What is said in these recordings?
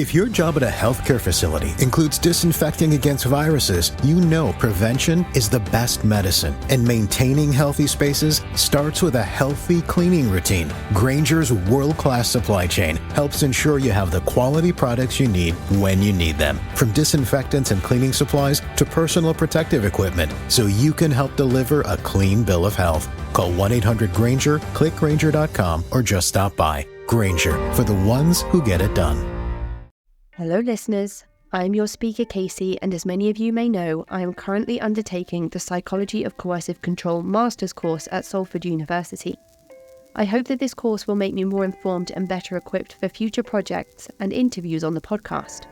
If your job at a healthcare facility includes disinfecting against viruses, you know prevention is the best medicine, and maintaining healthy spaces starts with a healthy cleaning routine. Grainger's world-class supply chain helps ensure you have the quality products you need when you need them, from disinfectants and cleaning supplies to personal protective equipment, so you can help deliver a clean bill of health. Call 1-800-GRAINGER, click Grainger.com, or just stop by. Grainger, for the ones who get it done. Hello listeners, I'm your speaker Casey, and as many of you may know, I am currently undertaking the Psychology of Coercive Control Master's course at Salford University. I hope that this course will make me more informed and better equipped for future projects and interviews on the podcast.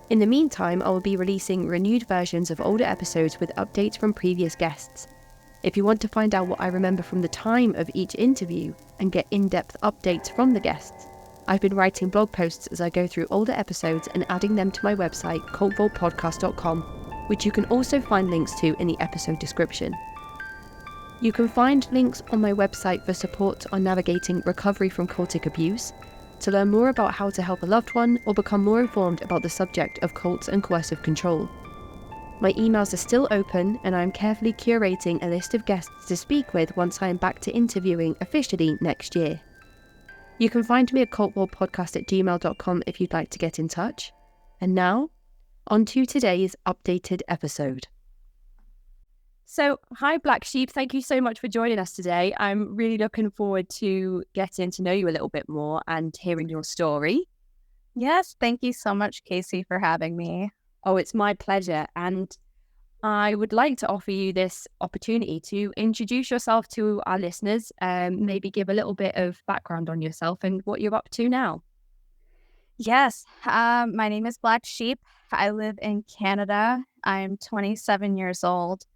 In the meantime, I will be releasing renewed versions of older episodes with updates from previous guests. If you want to find out what I remember from the time of each interview and get in-depth updates from the guests, I've been writing blog posts as I go through older episodes and adding them to my website, cultvaultpodcast.com, which you can also find links to in the episode description. You can find links on my website for support on navigating recovery from cultic abuse, to learn more about how to help a loved one, or become more informed about the subject of cults and coercive control. My emails are still open, and I am carefully curating a list of guests to speak with once I am back to interviewing officially next year. You can find me at cultvaultpodcast@gmail.com if you'd like to get in touch. And now, on to today's updated episode. So, hi Black Sheep, thank you so much for joining us today. I'm really looking forward to getting to know you a little bit more and hearing your story. Yes, thank you so much, Casey, for having me. Oh, it's my pleasure. And I would like to offer you this opportunity to introduce yourself to our listeners, maybe give a little bit of background on yourself and what you're up to now. Yes, my name is Black Sheep. I live in Canada. I'm 27 years old,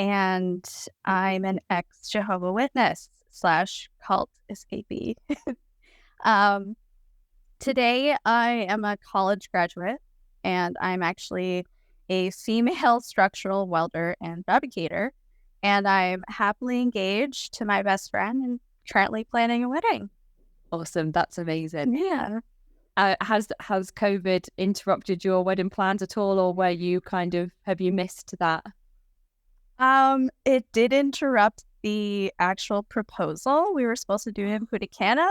and I'm an ex-Jehovah Witness / cult escapee. Today, I am a college graduate, and I'm actually a female structural welder and fabricator, and I'm happily engaged to my best friend and currently planning a wedding. Awesome, that's amazing. Yeah. Has COVID interrupted your wedding plans at all, or were you have you missed that? It did interrupt the actual proposal. We were supposed to do it in Punta Cana.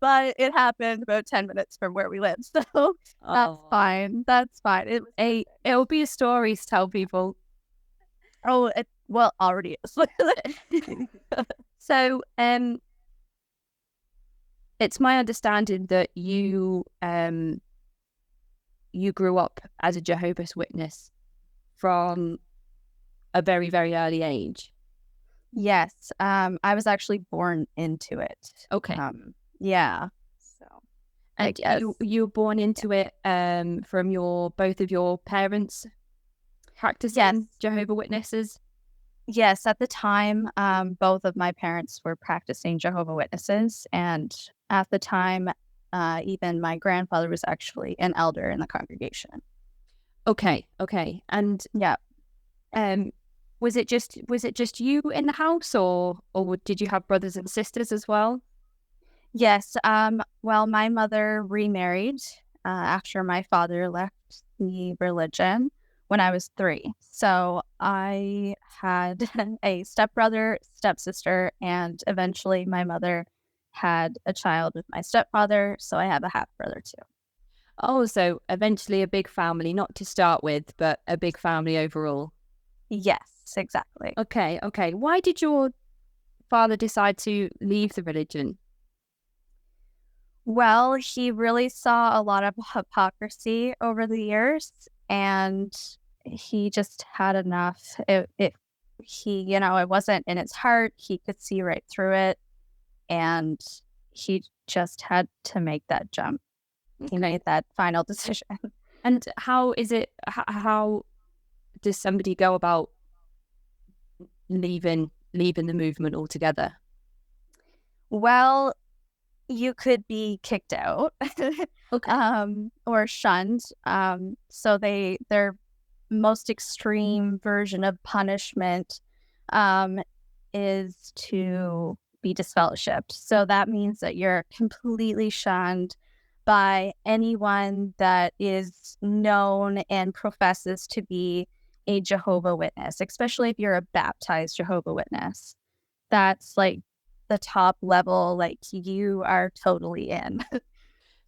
But it happened about 10 minutes from where we live, so that's fine. That's fine. It'll be a story to tell people. Already is. So, it's my understanding that you grew up as a Jehovah's Witness from a very, very early age. Yes, I was actually born into it. Okay. Yeah. So, and you were born into it from both of your parents practicing Jehovah Witnesses? Yes, at the time, both of my parents were practicing Jehovah Witnesses, and at the time, even my grandfather was actually an elder in the congregation. Okay, and yeah. Was it just you in the house, or did you have brothers and sisters as well? Yes. Well, my mother remarried after my father left the religion when I was 3. So I had a stepbrother, stepsister, and eventually my mother had a child with my stepfather. So I have a half brother too. Oh, so eventually a big family, not to start with, but a big family overall. Yes. Exactly. Okay. Why did your father decide to leave the religion? Well, he really saw a lot of hypocrisy over the years, and he just had enough. It wasn't in his heart. He could see right through it, and he just had to make that jump. Okay. He made that final decision. And how is it? How does somebody go about leaving the movement altogether? Well, you could be kicked out, or shunned. So their most extreme version of punishment is to be disfellowshipped. So that means that you're completely shunned by anyone that is known and professes to be a Jehovah Witness, especially if you're a baptized Jehovah Witness. That's like the top level, like you are totally in.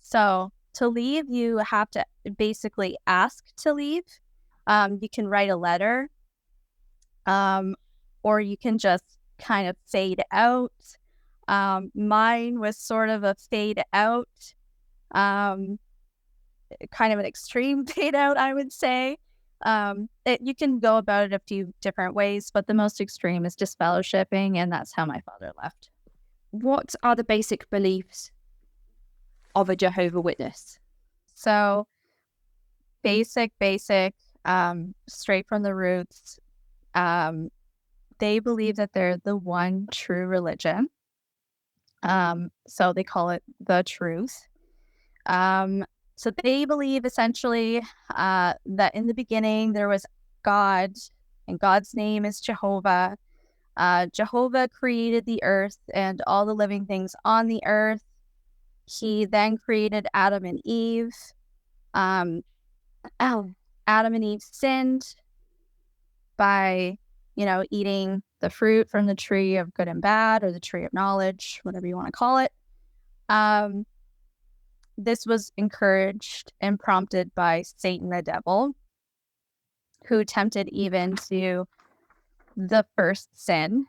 So to leave, you have to basically ask to leave. You can write a letter, or you can just kind of fade out. Mine was sort of a fade out, kind of an extreme fade out, I would say. You can go about it a few different ways, but the most extreme is disfellowshipping, and that's how my father left. What are the basic beliefs of a Jehovah Witness? So basic, straight from the roots. They believe that they're the one true religion. So they call it the truth. So they believe essentially that in the beginning there was God, and God's name is Jehovah. Jehovah created the earth and all the living things on the earth. He then created Adam and Eve. Adam and Eve sinned by, eating the fruit from the tree of good and bad, or the tree of knowledge, whatever you want to call it. This was encouraged and prompted by Satan, the devil, who tempted Eve into the first sin.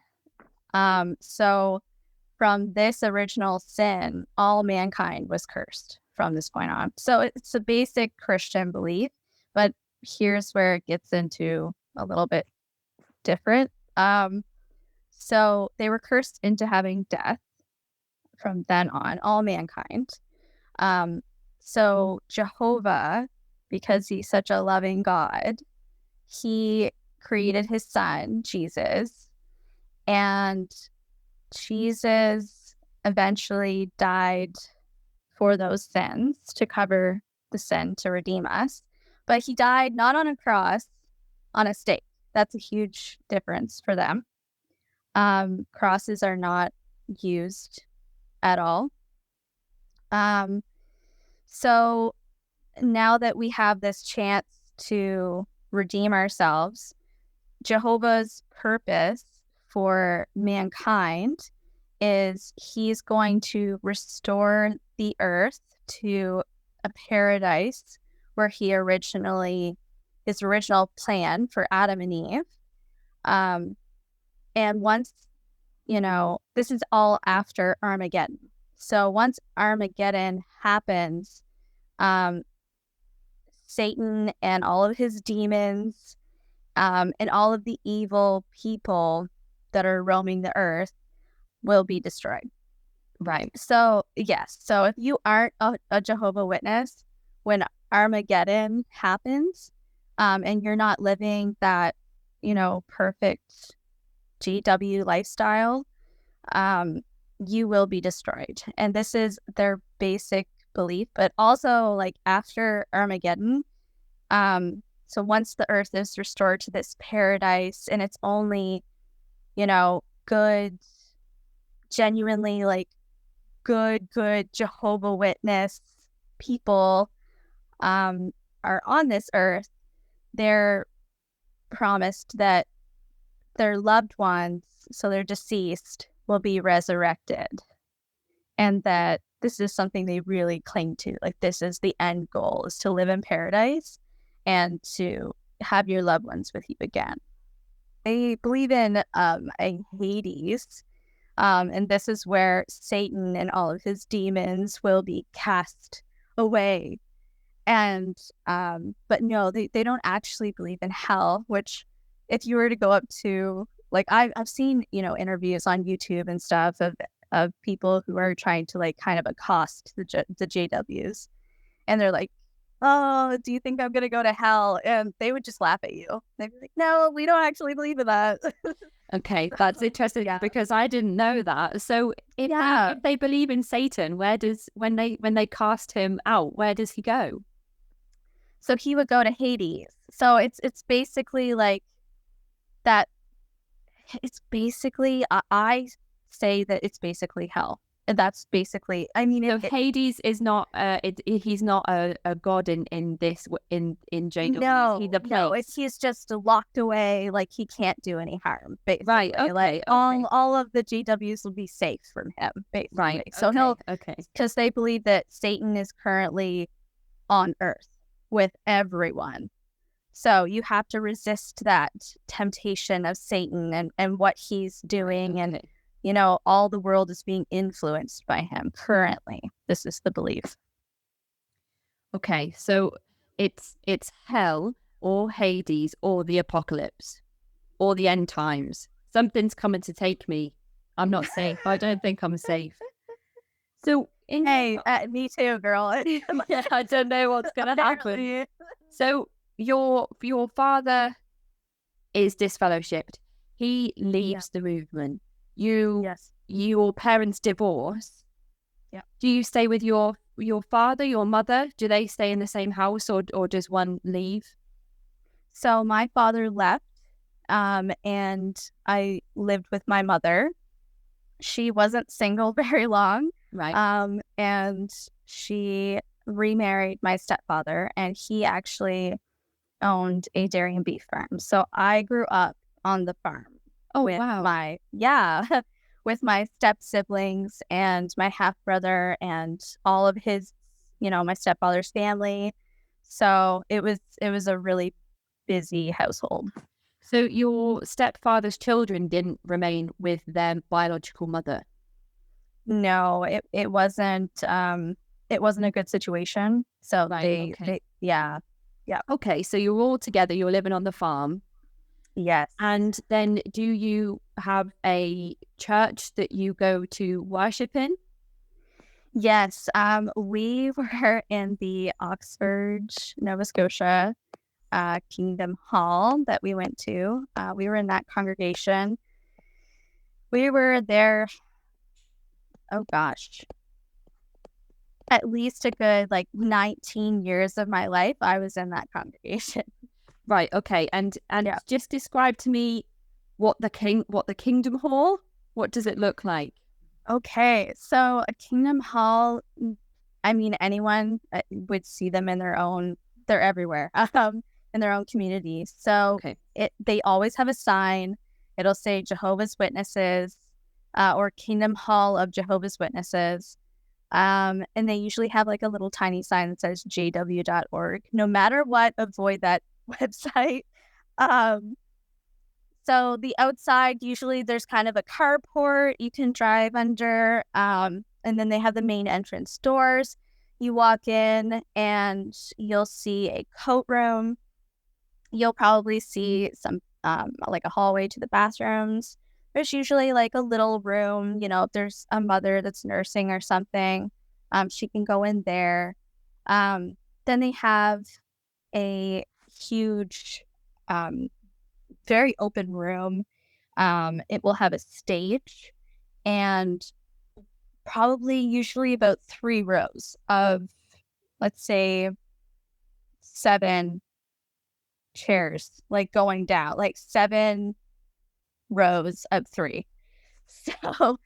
So from this original sin, all mankind was cursed from this point on. So it's a basic Christian belief, but here's where it gets into a little bit different. So they were cursed into having death from then on, all mankind. So Jehovah, because he's such a loving God, he created his son, Jesus, and Jesus eventually died for those sins to cover the sin, to redeem us. But he died not on a cross, on a stake. That's a huge difference for them. Crosses are not used at all. So now that we have this chance to redeem ourselves, Jehovah's purpose for mankind is he's going to restore the earth to a paradise where his original plan for Adam and Eve. And once, this is all after Armageddon. So once Armageddon happens, Satan and all of his demons, and all of the evil people that are roaming the earth will be destroyed. Right. So, yes. So if you aren't a Jehovah Witness, when Armageddon happens, and you're not living that, perfect GW lifestyle, you will be destroyed. And this is their basic belief. But also, like, after Armageddon, so once the earth is restored to this paradise, and it's only, good, genuinely, like, good Jehovah Witness people are on this earth, they're promised that their loved ones, so they're deceased, will be resurrected. And that this is something they really cling to. Like, this is the end goal, is to live in paradise and to have your loved ones with you again. They believe in a Hades, and this is where Satan and all of his demons will be cast away. And but no, they don't actually believe in hell, which, if you were to go up to, like, I've seen, interviews on YouTube and stuff of people who are trying to, like, kind of accost the JWs, and they're like, "Oh, do you think I'm gonna go to hell?" And they would just laugh at you. They'd be like, "No, we don't actually believe in that." Okay, that's interesting because I didn't know that. So if they believe in Satan, when they cast him out, where does he go? So he would go to Hades. So it's basically like that. It's basically, I say that it's basically hell. that's basically, I mean, So Hades is not he's not a god in this in JW. no, He's the no, place. he's just locked away, like he can't do any harm, basically. Right, okay, Like okay. all of the JWs will be safe from him, basically. Right. So okay. because they believe that Satan is currently on Earth with everyone. So you have to resist that temptation of Satan and what he's doing. And, you know, all the world is being influenced by him currently. This is the belief. Okay, so it's hell or Hades or the apocalypse or the end times. Something's coming to take me. I'm not safe. I don't think I'm safe. So Hey, me too, girl. yeah, I don't know what's gonna happen. So your father is disfellowshipped. He leaves the movement. Your parents divorce. Yeah. Do you stay with your father, your mother? Do they stay in the same house, or does one leave? So my father left, and I lived with my mother. She wasn't single very long. Right. And she remarried my stepfather, and he actually owned a dairy and beef farm. So I grew up on the farm. Oh, with wow. with my step siblings and my half brother and all of his, you know, my stepfather's family. So it was a really busy household. So your stepfather's children didn't remain with their biological mother? No, it wasn't a good situation. So Right, okay. yeah. Okay, so you're all together, you're living on the farm. Yes. And then do you have a church that you go to worship in? Yes. We were in the Oxford, Nova Scotia Kingdom Hall that we went to. We were in that congregation. We were there, oh gosh, at least a good 19 years of my life. I was in that congregation. Right, okay. And just describe to me what the Kingdom Hall, what does it look like? Okay, so a Kingdom Hall, I mean, anyone would see them they're everywhere, in their own communities. So Okay. They always have a sign. It'll say Jehovah's Witnesses, or Kingdom Hall of Jehovah's Witnesses. And they usually have a little tiny sign that says jw.org. No matter what, avoid that website. So the outside, usually there's kind of a carport you can drive under. And then they have the main entrance doors. You walk in and you'll see a coat room. You'll probably see some, a hallway to the bathrooms. There's usually a little room, you know, if there's a mother that's nursing or something, she can go in there. Then they have a huge, very open room. It will have a stage and probably usually about 3 rows of, let's say, 7 chairs, going down, 7 rows of 3. So,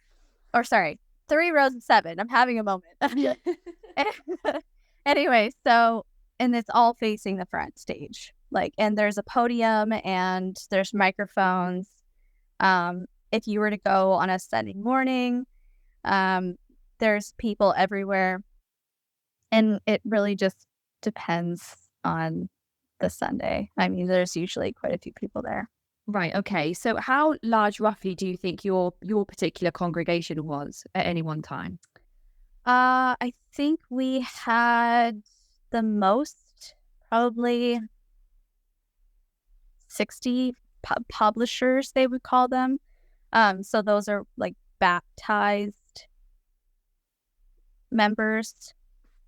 or sorry, 3 rows of 7. I'm having a moment. Anyway, so, and it's all facing the front stage. And there's a podium and there's microphones. If you were to go on a Sunday morning, there's people everywhere. And it really just depends on the Sunday. I mean, there's usually quite a few people there. Right, okay. So how large roughly do you think your particular congregation was at any one time? I think we had the most, probably 60 publishers, they would call them. So those are baptized members.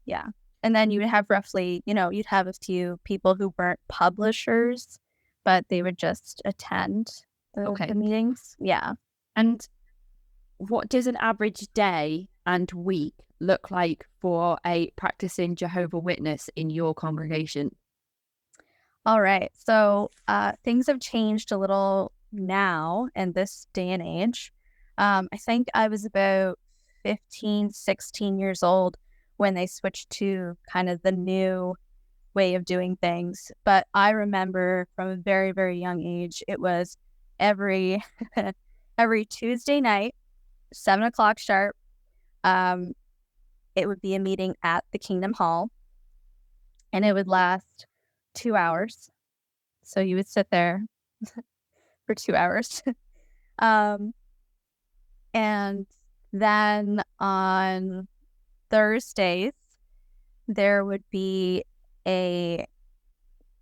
Yeah. And then you would have roughly, you'd have a few people who weren't publishers, but they would just attend the meetings. Yeah. And what does an average day and week look like for a practicing Jehovah Witness in your congregation? All right. So things have changed a little now in this day and age. I think I was about 15, 16 years old when they switched to kind of the new way of doing things. But I remember from a very, very young age, it was every every Tuesday night, 7 o'clock sharp. It would be a meeting at the Kingdom Hall, and it would last 2 hours. So you would sit there for 2 hours. And then on Thursdays, there would be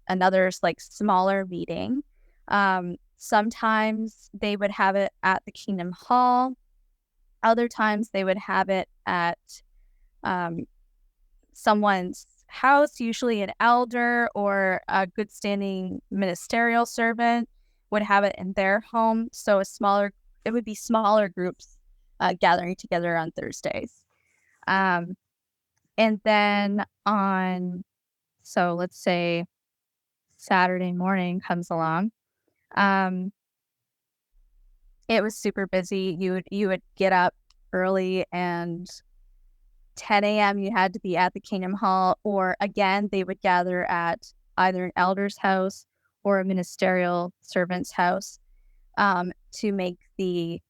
another like smaller meeting. Sometimes they would have it at the Kingdom Hall. Other times they would have it at someone's house, usually an elder or a good standing ministerial servant would have it in their home. So it would be smaller groups gathering together on Thursdays. And then so let's say Saturday morning comes along. It was super busy. You would get up early, and 10 a.m. you had to be at the Kingdom Hall, or again, they would gather at either an elder's house or a ministerial servant's house to make the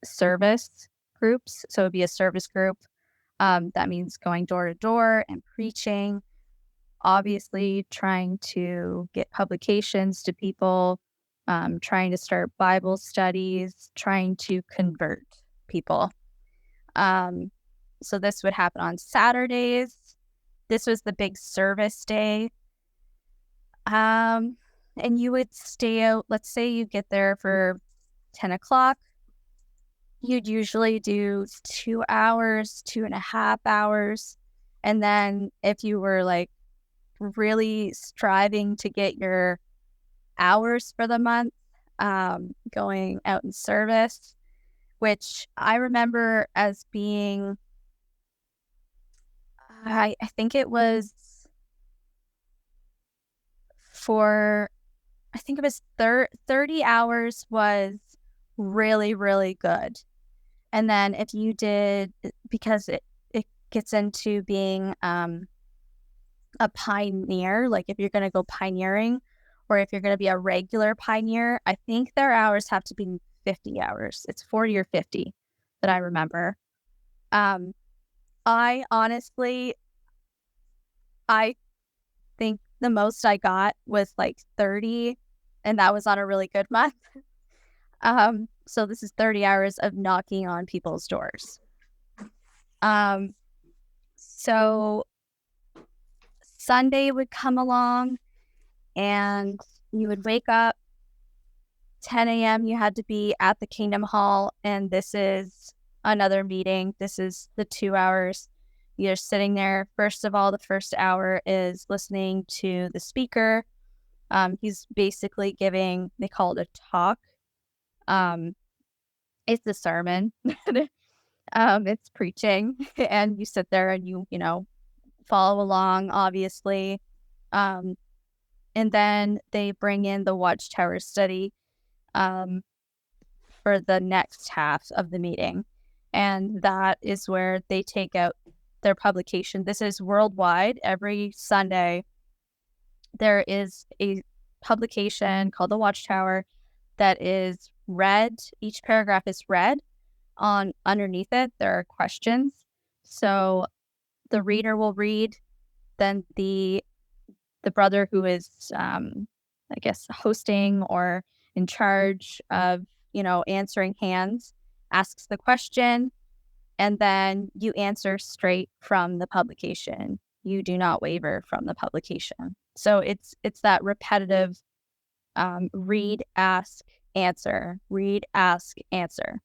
service groups. So it'd be a service group. That means going door to door and preaching, obviously trying to get publications to people, trying to start Bible studies, trying to convert people. So this would happen on Saturdays. This was the big service day. And you would stay out, let's say you get there for 10 o'clock. You'd usually do 2 hours, 2.5 hours. And then if you were like really striving to get your hours for the month, going out in service, which I remember as being, I think it was 30 hours was really, really good. And then if you did, because it gets into being a pioneer, like if you're going to go pioneering, or if you're going to be a regular pioneer, I think their hours have to be 50 hours. It's 40 or 50 that I remember. I honestly, I think the most I got was like 30, and that was on a really good month. So this is 30 hours of knocking on people's doors. So Sunday would come along, and you would wake up 10 a.m. You had to be at the Kingdom Hall, and this is another meeting. This is the 2 hours. You're sitting there. First of all, the first hour is listening to the speaker. He's basically giving, they call it a talk. It's a sermon. It's preaching, and you sit there and you follow along, obviously. And then they bring in the Watchtower study for the next half of the meeting. And that is where they take out their publication. This is worldwide. Every Sunday, there is a publication called the Watchtower that is read. Each paragraph is read. Underneath it, there are questions. So the reader will read, then the brother who is, I guess, hosting or in charge of, answering hands asks the question, and then you answer straight from the publication. You do not waver from the publication. So it's that repetitive read, ask, answer, read, ask, answer.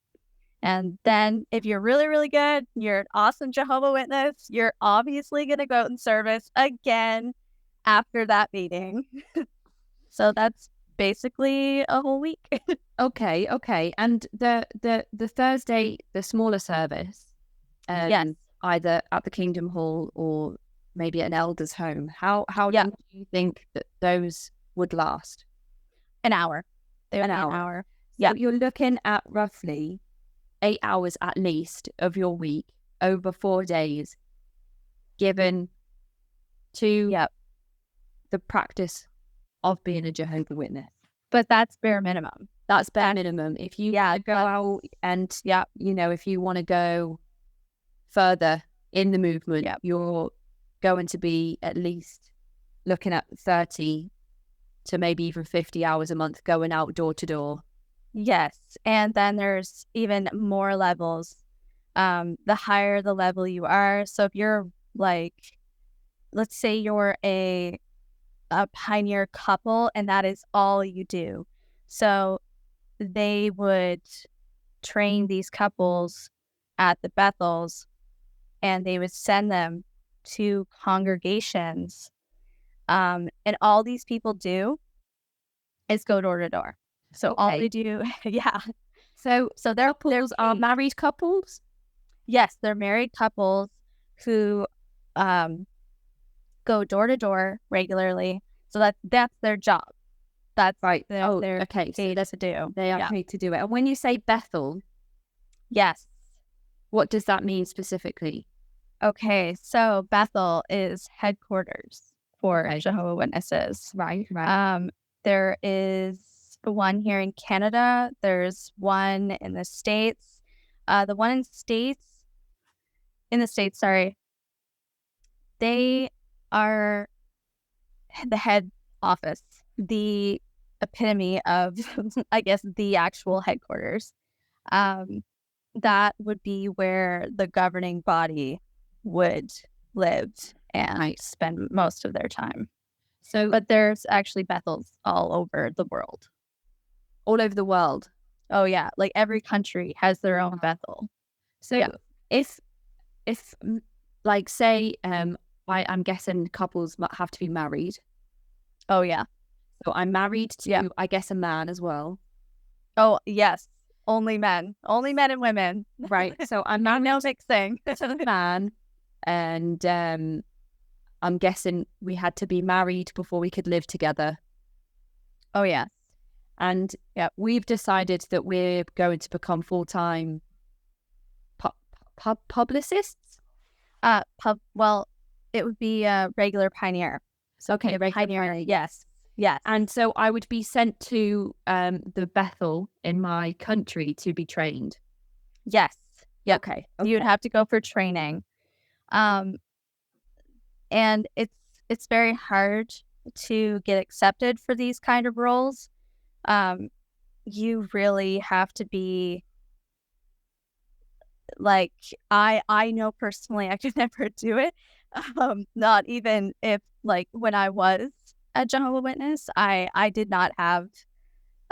And then if you're really, really good, you're an awesome Jehovah Witness, you're obviously going to go out in service again after that meeting. So that's basically a whole week. Okay. And the Thursday, the smaller service, yes, either at the Kingdom Hall or maybe at an elder's home. How Yeah. long do you think that those would last? an hour. They would An be hour. An hour. So you're looking at roughly 8 hours at least of your week over 4 days given to the practice of being a Jehovah Witness. But that's bare minimum. That's bare minimum. If you go out and, if you want to go further in the movement, you're going to be at least looking at 30 to maybe even 50 hours a month going out door to door. Yes. And then there's even more levels. The higher the level you are. So if you're like, let's say you're a pioneer couple and that is all you do. So they would train these couples at the Bethels and they would send them to congregations. And all these people do is go door to door. So all they do, So Couples are married couples? Yes, they're married couples who go door to door regularly. So that's their job. That's right. They're paid to do. They are paid to do it. And when you say Bethel, yes, what does that mean specifically? Okay, so Bethel is headquarters for Jehovah Witnesses. Right. There is one here in Canada. There's one in the States. The one in the States, sorry, they are the head office, the epitome of, I guess, the actual headquarters. That would be where the governing body would live and spend most of their time. So, but there's actually Bethels all over the world. All over the world? Oh, yeah. Like every country has their own Bethel. So if like, say, I'm guessing couples have to be married. Oh, yeah. So I'm married to, I guess, a man as well. Oh, yes. Only men and women. Right. So I'm married no mixing to a man, and I'm guessing we had to be married before we could live together. Oh, yes. And we've decided that we're going to become full-time publicists. Well, it would be a regular pioneer. So, okay, regular pioneer. Yes. And so I would be sent to the Bethel in my country to be trained. Yes. Yep. Okay. You'd have to go for training. And it's very hard to get accepted for these kind of roles. You really have to be like, I know personally I could never do it. Not even if, like, when I was a Jehovah Witness, I did not have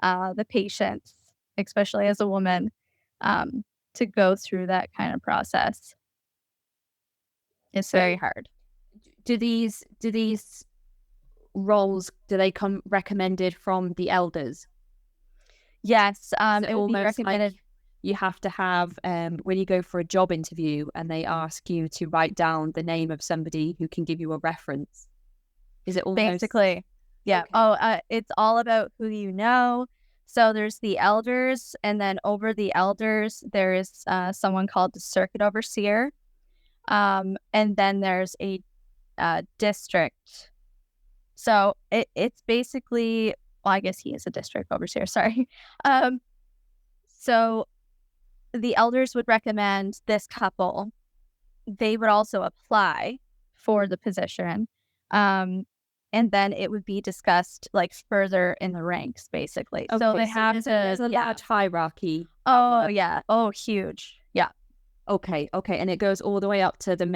the patience, especially as a woman, to go through that kind of process. It's very hard. Do these roles, do they come recommended from the elders? Yes, it will be recommended. Like you have to have when you go for a job interview and they ask you to write down the name of somebody who can give you a reference. Is it almost basically? Yeah. Okay. It's all about who you know. So there's the elders, and then over the elders there is someone called the circuit overseer, and then there's a district. So it's basically, well, I guess he is a district overseer. Sorry. So the elders would recommend this couple. They would also apply for the position. And then it would be discussed like further in the ranks, basically. Okay, so they have to. There's a large hierarchy. Oh, yeah. Oh, huge. Yeah. Okay. And it goes all the way up to the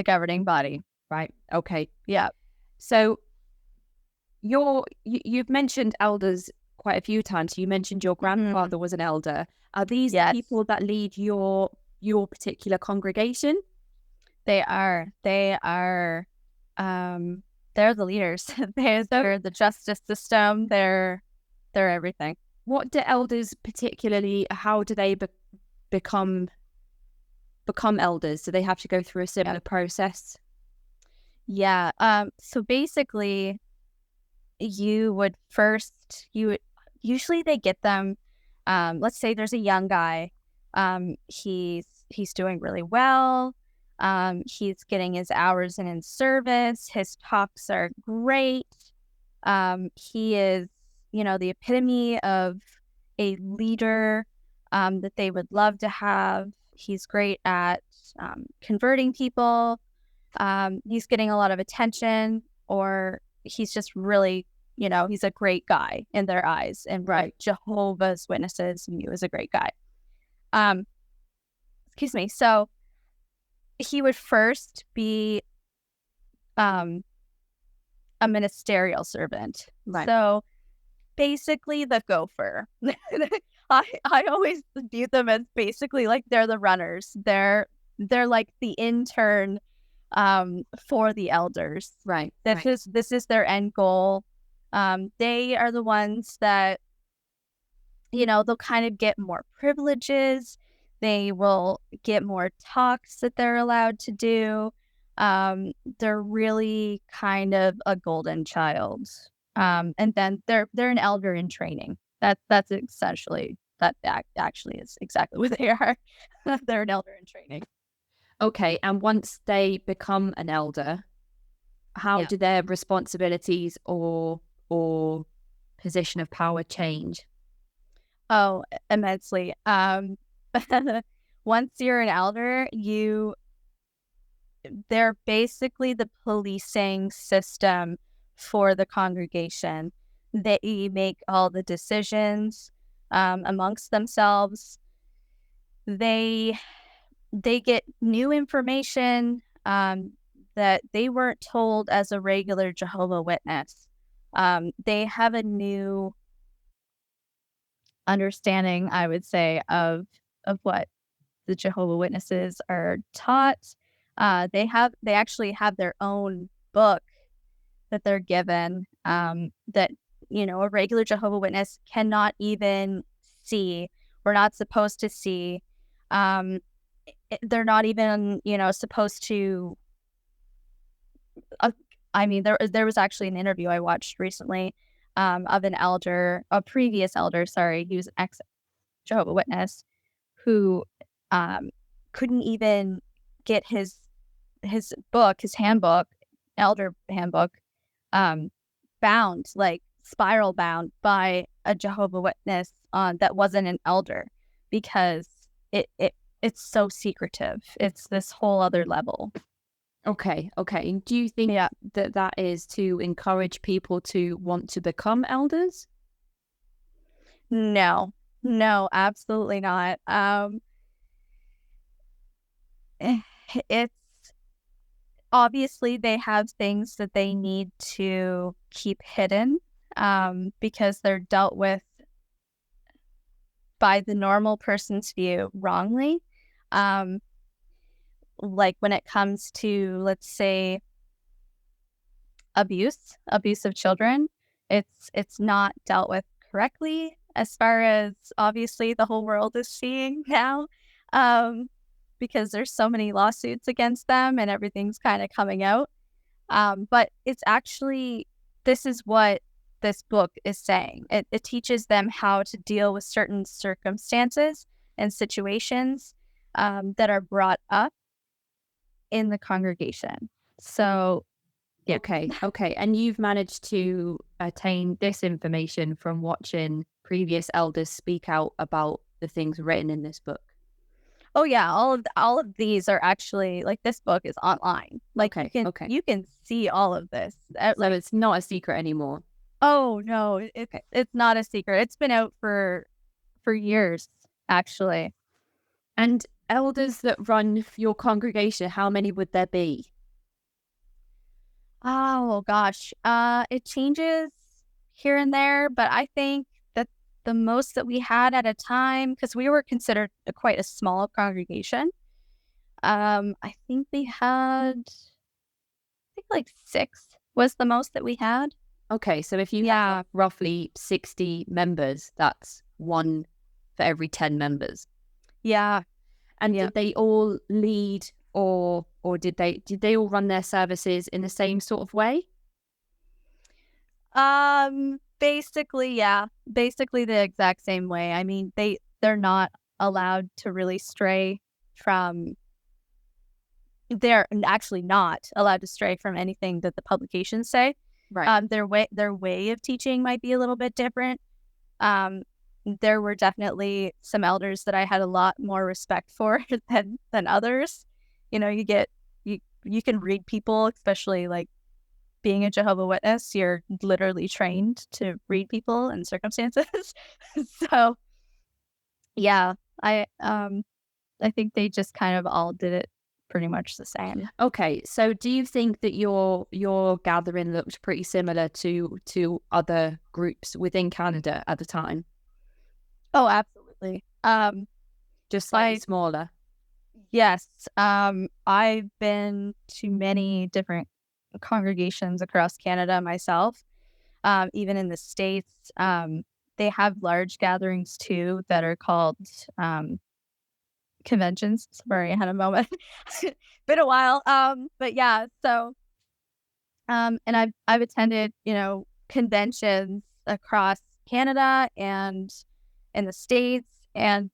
governing body. Right. Okay. Yeah. So you've mentioned elders quite a few times. You mentioned your grandfather was an elder. Are these the people that lead your particular congregation? They are. They're the leaders. They're the justice system. They're everything. What do elders particularly? How do they become elders? Do they have to go through a similar process? Yeah. So basically, usually they get them. Let's say there's a young guy He's doing really well. He's getting his hours in service. His talks are great. He is, the epitome of a leader that they would love to have. He's great at converting people. He's getting a lot of attention, or he's just really, he's a great guy in their eyes. And Jehovah's Witnesses view as a great guy. Excuse me. So he would first be a ministerial servant. Right. So basically the gopher. I always view them as basically like they're the runners. They're like the intern for the elders. Right. This is their end goal. They are the ones that, they'll kind of get more privileges. They will get more talks that they're allowed to do. They're really kind of a golden child. And then they're an elder in training. That's essentially that actually is exactly what they are. They're an elder in training. Okay, and once they become an elder, how do their responsibilities or position of power change? Oh, immensely. Once you're an elder, they're basically the policing system for the congregation. They make all the decisions amongst themselves. They get new information that they weren't told as a regular Jehovah Witness. They have a new understanding, I would say, of what the Jehovah Witnesses are taught. They actually have their own book that they're given that a regular Jehovah Witness cannot even see. We're not supposed to see. They're not even supposed to. There was actually an interview I watched recently of a previous elder. Sorry, he was an ex Jehovah Witness who couldn't even get his book, his handbook, elder handbook, bound, like spiral bound by a Jehovah Witness that wasn't an elder, because it's so secretive. It's this whole other level. Okay. Do you think that is to encourage people to want to become elders? No, absolutely not. It's obviously they have things that they need to keep hidden because they're dealt with by the normal person's view wrongly. Like when it comes to, let's say, abuse of children, it's not dealt with correctly, as far as obviously the whole world is seeing now, because there's so many lawsuits against them and everything's kind of coming out. But it's actually, this is what this book is saying. It teaches them how to deal with certain circumstances and situations that are brought up in the congregation. So, yeah. Okay. And you've managed to attain this information from watching previous elders speak out about the things written in this book? Oh yeah, all of these are actually, like, this book is online. Like, you can see all of this. So it's not a secret anymore. Oh no, it's not a secret. It's been out for years, actually. And elders that run your congregation, how many would there be? Oh gosh, it changes here and there, but I think that the most that we had at a time, because we were considered quite a small congregation, I think we had, like 6 was the most that we had. Okay, so if you have roughly 60 members, that's 1 for every 10 members. Yeah. And did they all lead, or did they all run their services in the same sort of way? Basically, yeah. Basically the exact same way. I mean, they're not allowed to really stray from, they're actually not allowed to stray from anything that the publications say. Right. Their way of teaching might be a little bit different. Um, there were definitely some elders that I had a lot more respect for than others. You can read people, especially like being a Jehovah Witness. You're literally trained to read people and circumstances. So yeah, I think they just kind of all did it pretty much the same. Okay, so do you think that your gathering looked pretty similar to other groups within Canada at the time, Oh, absolutely. just slightly I smaller? Yes. I've been to many different congregations across Canada myself. Even in the States, they have large gatherings too that are called conventions. Sorry, I had a moment. Been a while. But yeah, so and I've attended, conventions across Canada and in the States, and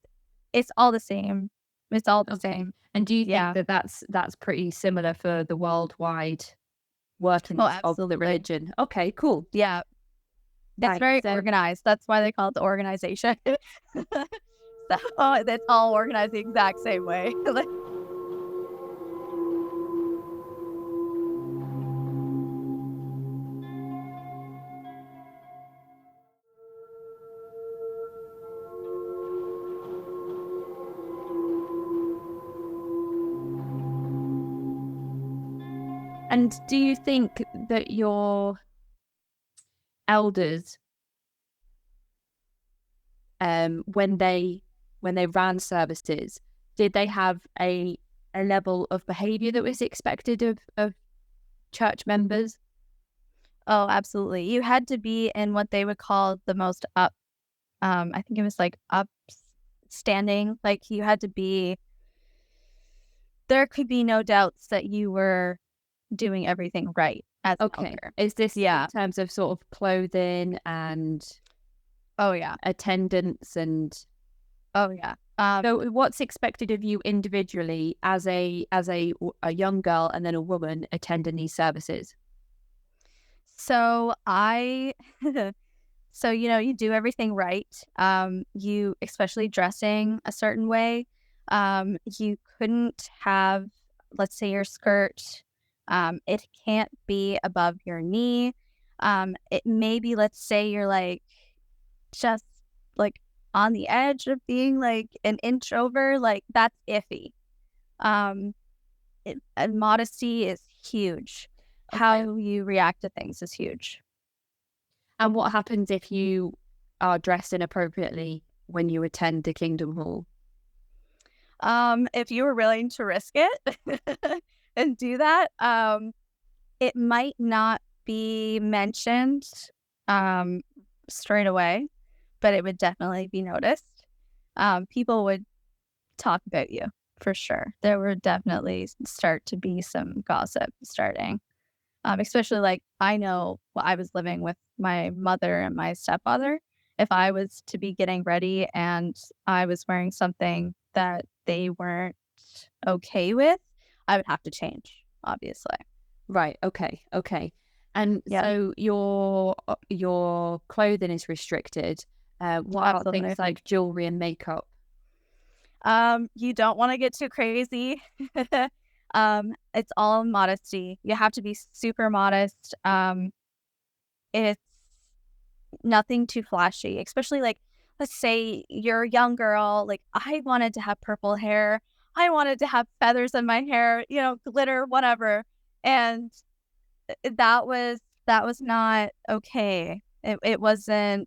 it's all the same. It's all the Okay. same. And do you think Yeah. that that's pretty similar for the worldwide Oh, workings of the absolutely. religion? Okay, cool. Yeah. It's Right. very So, organized. That's why they call it the organization. So it's all organized the exact same way. Like, and do you think that your elders, when they ran services, did they have a level of behavior that was expected of church members? oh, absolutely. You had to be in what they would call the most I think it was like upstanding. Like you had to be, there could be no doubts that you were doing everything right as an Okay. elder. Is this in Yeah. terms of sort of clothing and Oh, yeah. attendance and Oh, yeah. so what's expected of you individually as a young girl and then a woman attending these services? So I So, you do everything right. You, especially dressing a certain way, you couldn't have, let's say, your skirt. It can't be above your knee. It maybe, let's say, you're like just like on the edge of being like an inch over, like that's iffy. Um, and modesty is huge. Okay. How you react to things is huge. And what happens if you are dressed inappropriately when you attend the Kingdom Hall? If you were willing to risk it and do that, it might not be mentioned um, straight away, but it would definitely be noticed. People would talk about you for sure. There would definitely start to be some gossip starting. Especially like I know I was living with my mother and my stepfather. If I was to be getting ready and I was wearing something that they weren't okay with, I would have to change, obviously. Right. Okay. Okay. And Yeah. so your clothing is restricted. Oh, What about absolutely. things like jewelry and makeup? You don't want to get too crazy. It's all modesty. You have to be super modest. It's nothing too flashy, especially like, let's say you're a young girl, like I wanted to have purple hair. I wanted to have feathers in my hair, glitter, whatever. And that was not okay. It wasn't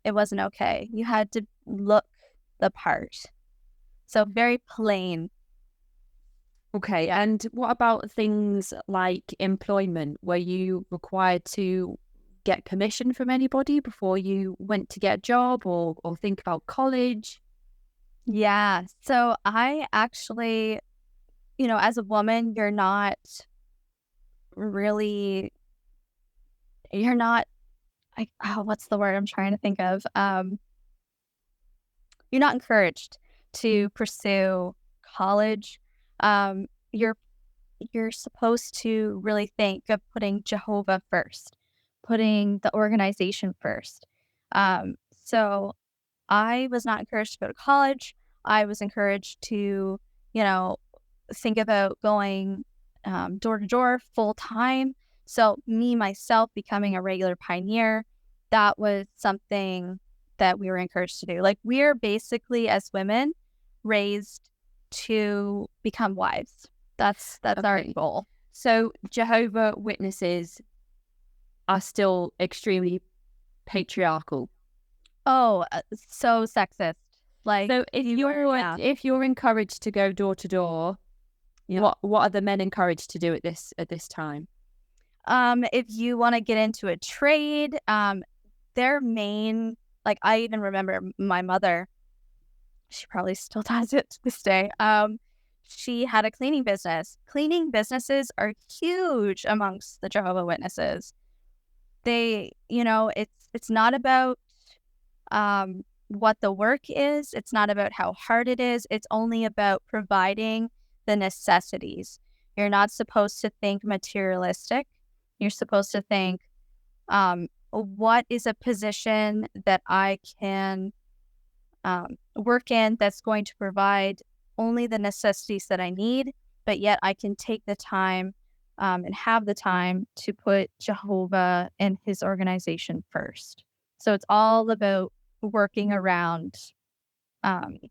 okay. You had to look the part. So very plain. Okay. And what about things like employment? Were you required to get permission from anybody before you went to get a job or think about college? Yeah. So I actually, as a woman, really you're not, what's the word I'm trying to think of? you're not encouraged to pursue college. You're supposed to really think of putting Jehovah first, putting the organization first. So I was not encouraged to go to college. I was encouraged to, think about going door to door full time. So me, myself, becoming a regular pioneer, that was something that we were encouraged to do. Like, we're basically, as women, raised to become wives. That's our goal. So Jehovah Witnesses are still extremely patriarchal. Oh, so sexist. Like, so if you're encouraged to go door to door, what are the men encouraged to do at this time? If you want to get into a trade, their main, like, I even remember my mother, she probably still does it to this day. She had a cleaning business. Cleaning businesses are huge amongst the Jehovah Witnesses. They, it's not about what the work is. It's not about how hard it is. It's only about providing the necessities. You're not supposed to think materialistic. You're supposed to think, what is a position that I can work in that's going to provide only the necessities that I need, but yet I can take the time and have the time to put Jehovah and his organization first. So it's all about working around the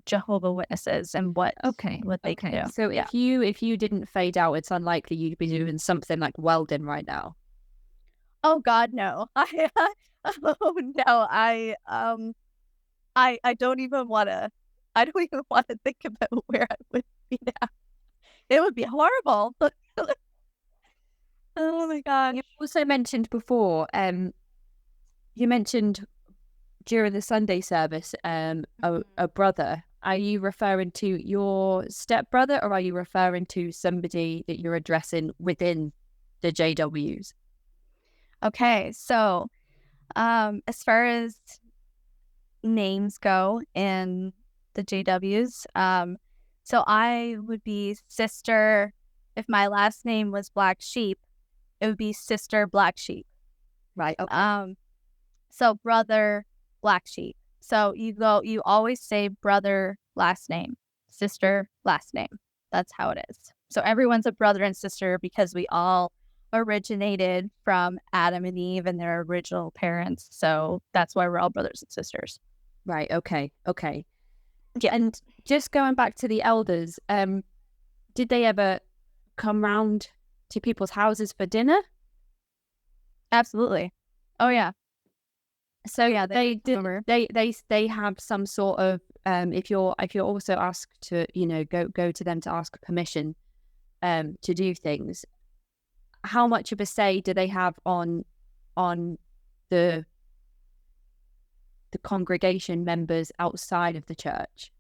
Jehovah Witnesses and what they can do. So if you didn't fade out, it's unlikely you'd be doing something like welding right now. Oh God, no. I don't even want to. I don't even want to think about where I would be now. It would be horrible. Oh my God. You also mentioned before, you mentioned during the Sunday service, a brother. Are you referring to your stepbrother, or are you referring to somebody that you're addressing within the JWs? Okay, so as far as names go in the JWs, so I would be sister. If my last name was Black Sheep, it would be Sister Black Sheep. Right. Okay. So brother Black Sheep. So you always say brother last name, sister last name. That's how it is. So everyone's a brother and sister because we all originated from Adam and Eve and their original parents. So that's why we're all brothers and sisters. Right. Okay. Yeah. And just going back to the elders, did they ever come round to people's houses for dinner? Absolutely. Oh yeah. So yeah, they did. They have some sort of if you're also asked to go to them to ask permission to do things. How much of a say do they have on the congregation members outside of the church?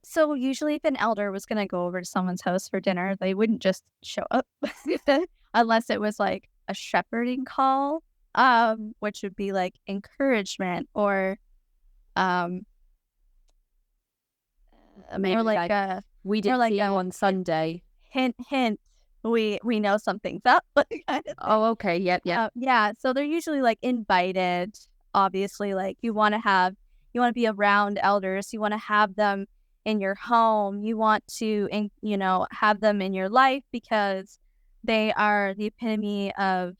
So usually if an elder was going to go over to someone's house for dinner, they wouldn't just show up unless it was like a shepherding call, which would be like encouragement or maybe or like we didn't see you on Sunday. Hint, we know something's up. Kind of oh, okay. Yep. Yeah. So they're usually like invited. Obviously, like you want to be around elders. You want to have them in your home. You want to, have them in your life because they are the epitome of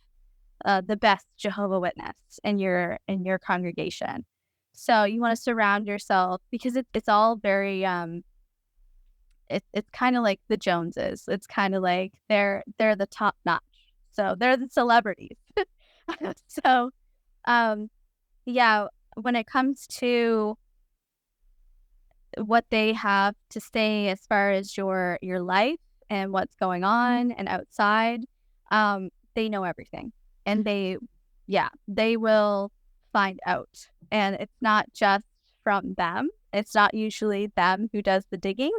the best Jehovah Witness in your congregation. So you want to surround yourself because it's all very it's kind of like the Joneses. It's kind of like they're the top notch. So they're the celebrities. So yeah, when it comes to what they have to say as far as your life and what's going on and outside, they know everything. And they will find out. And it's not just from them. It's not usually them who does the digging.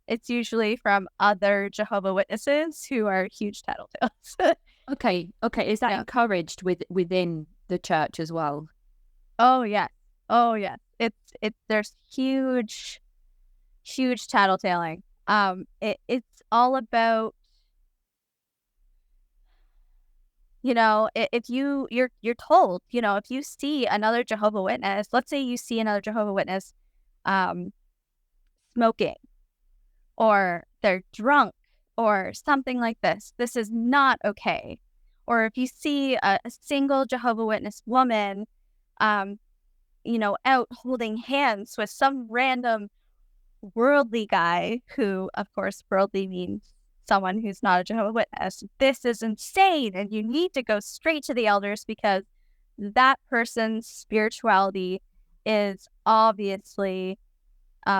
It's usually from other Jehovah Witnesses who are huge tattletales. Okay. Is that encouraged within the church as well? Oh yeah. Oh yeah. There's huge tattletaling. It's all about, if you're told, if you see another Jehovah Witness, let's say you see another Jehovah Witness um smoking, or they're drunk, or something like this. This is not okay. Or if you see a single Jehovah Witness woman, um, out holding hands with some random worldly guy, who, of course, worldly means someone who's not a Jehovah Witness. This is insane, and you need to go straight to the elders, because that person's spirituality is obviously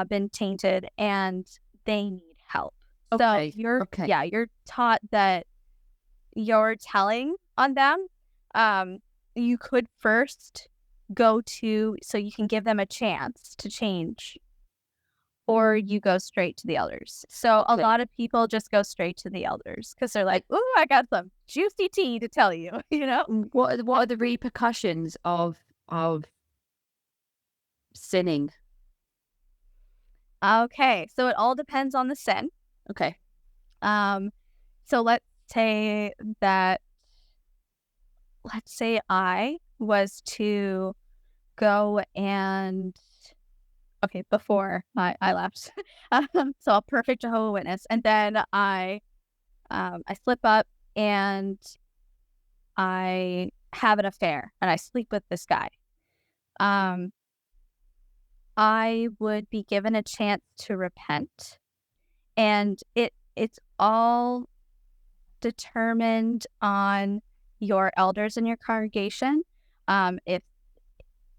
been tainted, and they need help. Okay. So you're taught that you're telling on them. You could first go to, so you can give them a chance to change, or you go straight to the elders. So a lot of people just go straight to the elders because they're like, "Ooh, I got some juicy tea to tell you." What are the repercussions of sinning? Okay, so it all depends on the sin. Okay. So let's say I was to go and, okay, before I left, so a perfect Jehovah Witness, and then I slip up and I have an affair and I sleep with this guy. I would be given a chance to repent, and it's all determined on your elders in your congregation. If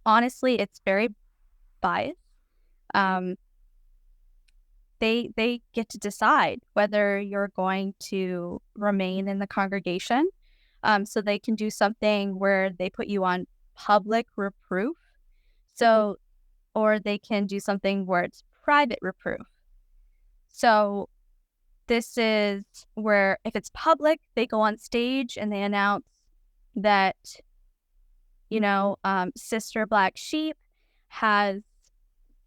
honestly, it's very biased. They get to decide whether you're going to remain in the congregation. So they can do something where they put you on public reproof. So, or they can do something where it's private reproof. So this is where, if it's public, they go on stage and they announce that, Sister Black Sheep has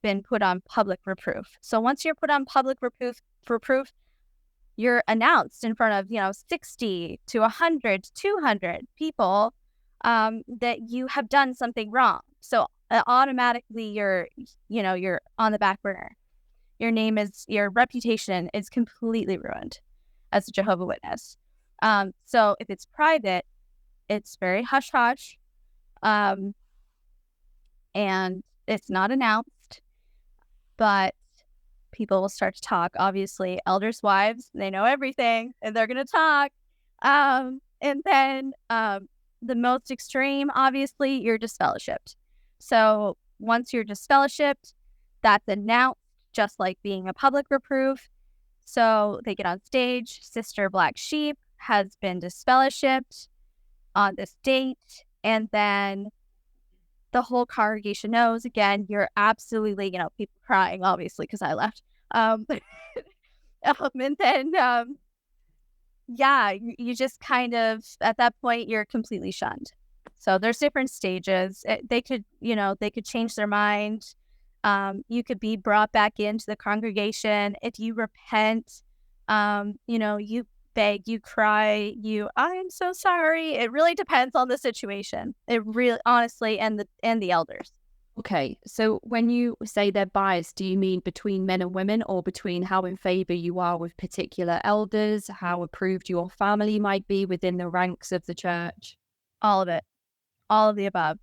been put on public reproof. So once you're put on public reproof, you're announced in front of, 60 to 100 to 200 people, that you have done something wrong. So automatically you're on the back burner. Your reputation is completely ruined as a Jehovah Witness. So if it's private, it's very hush hush, and it's not announced, but people will start to talk. Obviously, elders' wives, they know everything, and they're going to talk. And then the most extreme, obviously, you're disfellowshipped. So once you're disfellowshipped, that's announced, just like being a public reproof. So they get on stage. Sister Black Sheep has been disfellowshipped on this date. And then the whole congregation knows. Again, you're absolutely, people crying, obviously, because I left. And then, you just kind of, at that point, you're completely shunned. So there's different stages. They could change their mind. You could be brought back into the congregation. If you repent, you beg, you cry, I am so sorry. It really depends on the situation. It really, honestly, and the elders. Okay, so when you say they're biased, do you mean between men and women, or between how in favor you are with particular elders, how approved your family might be within the ranks of the church? All of it. All of the above.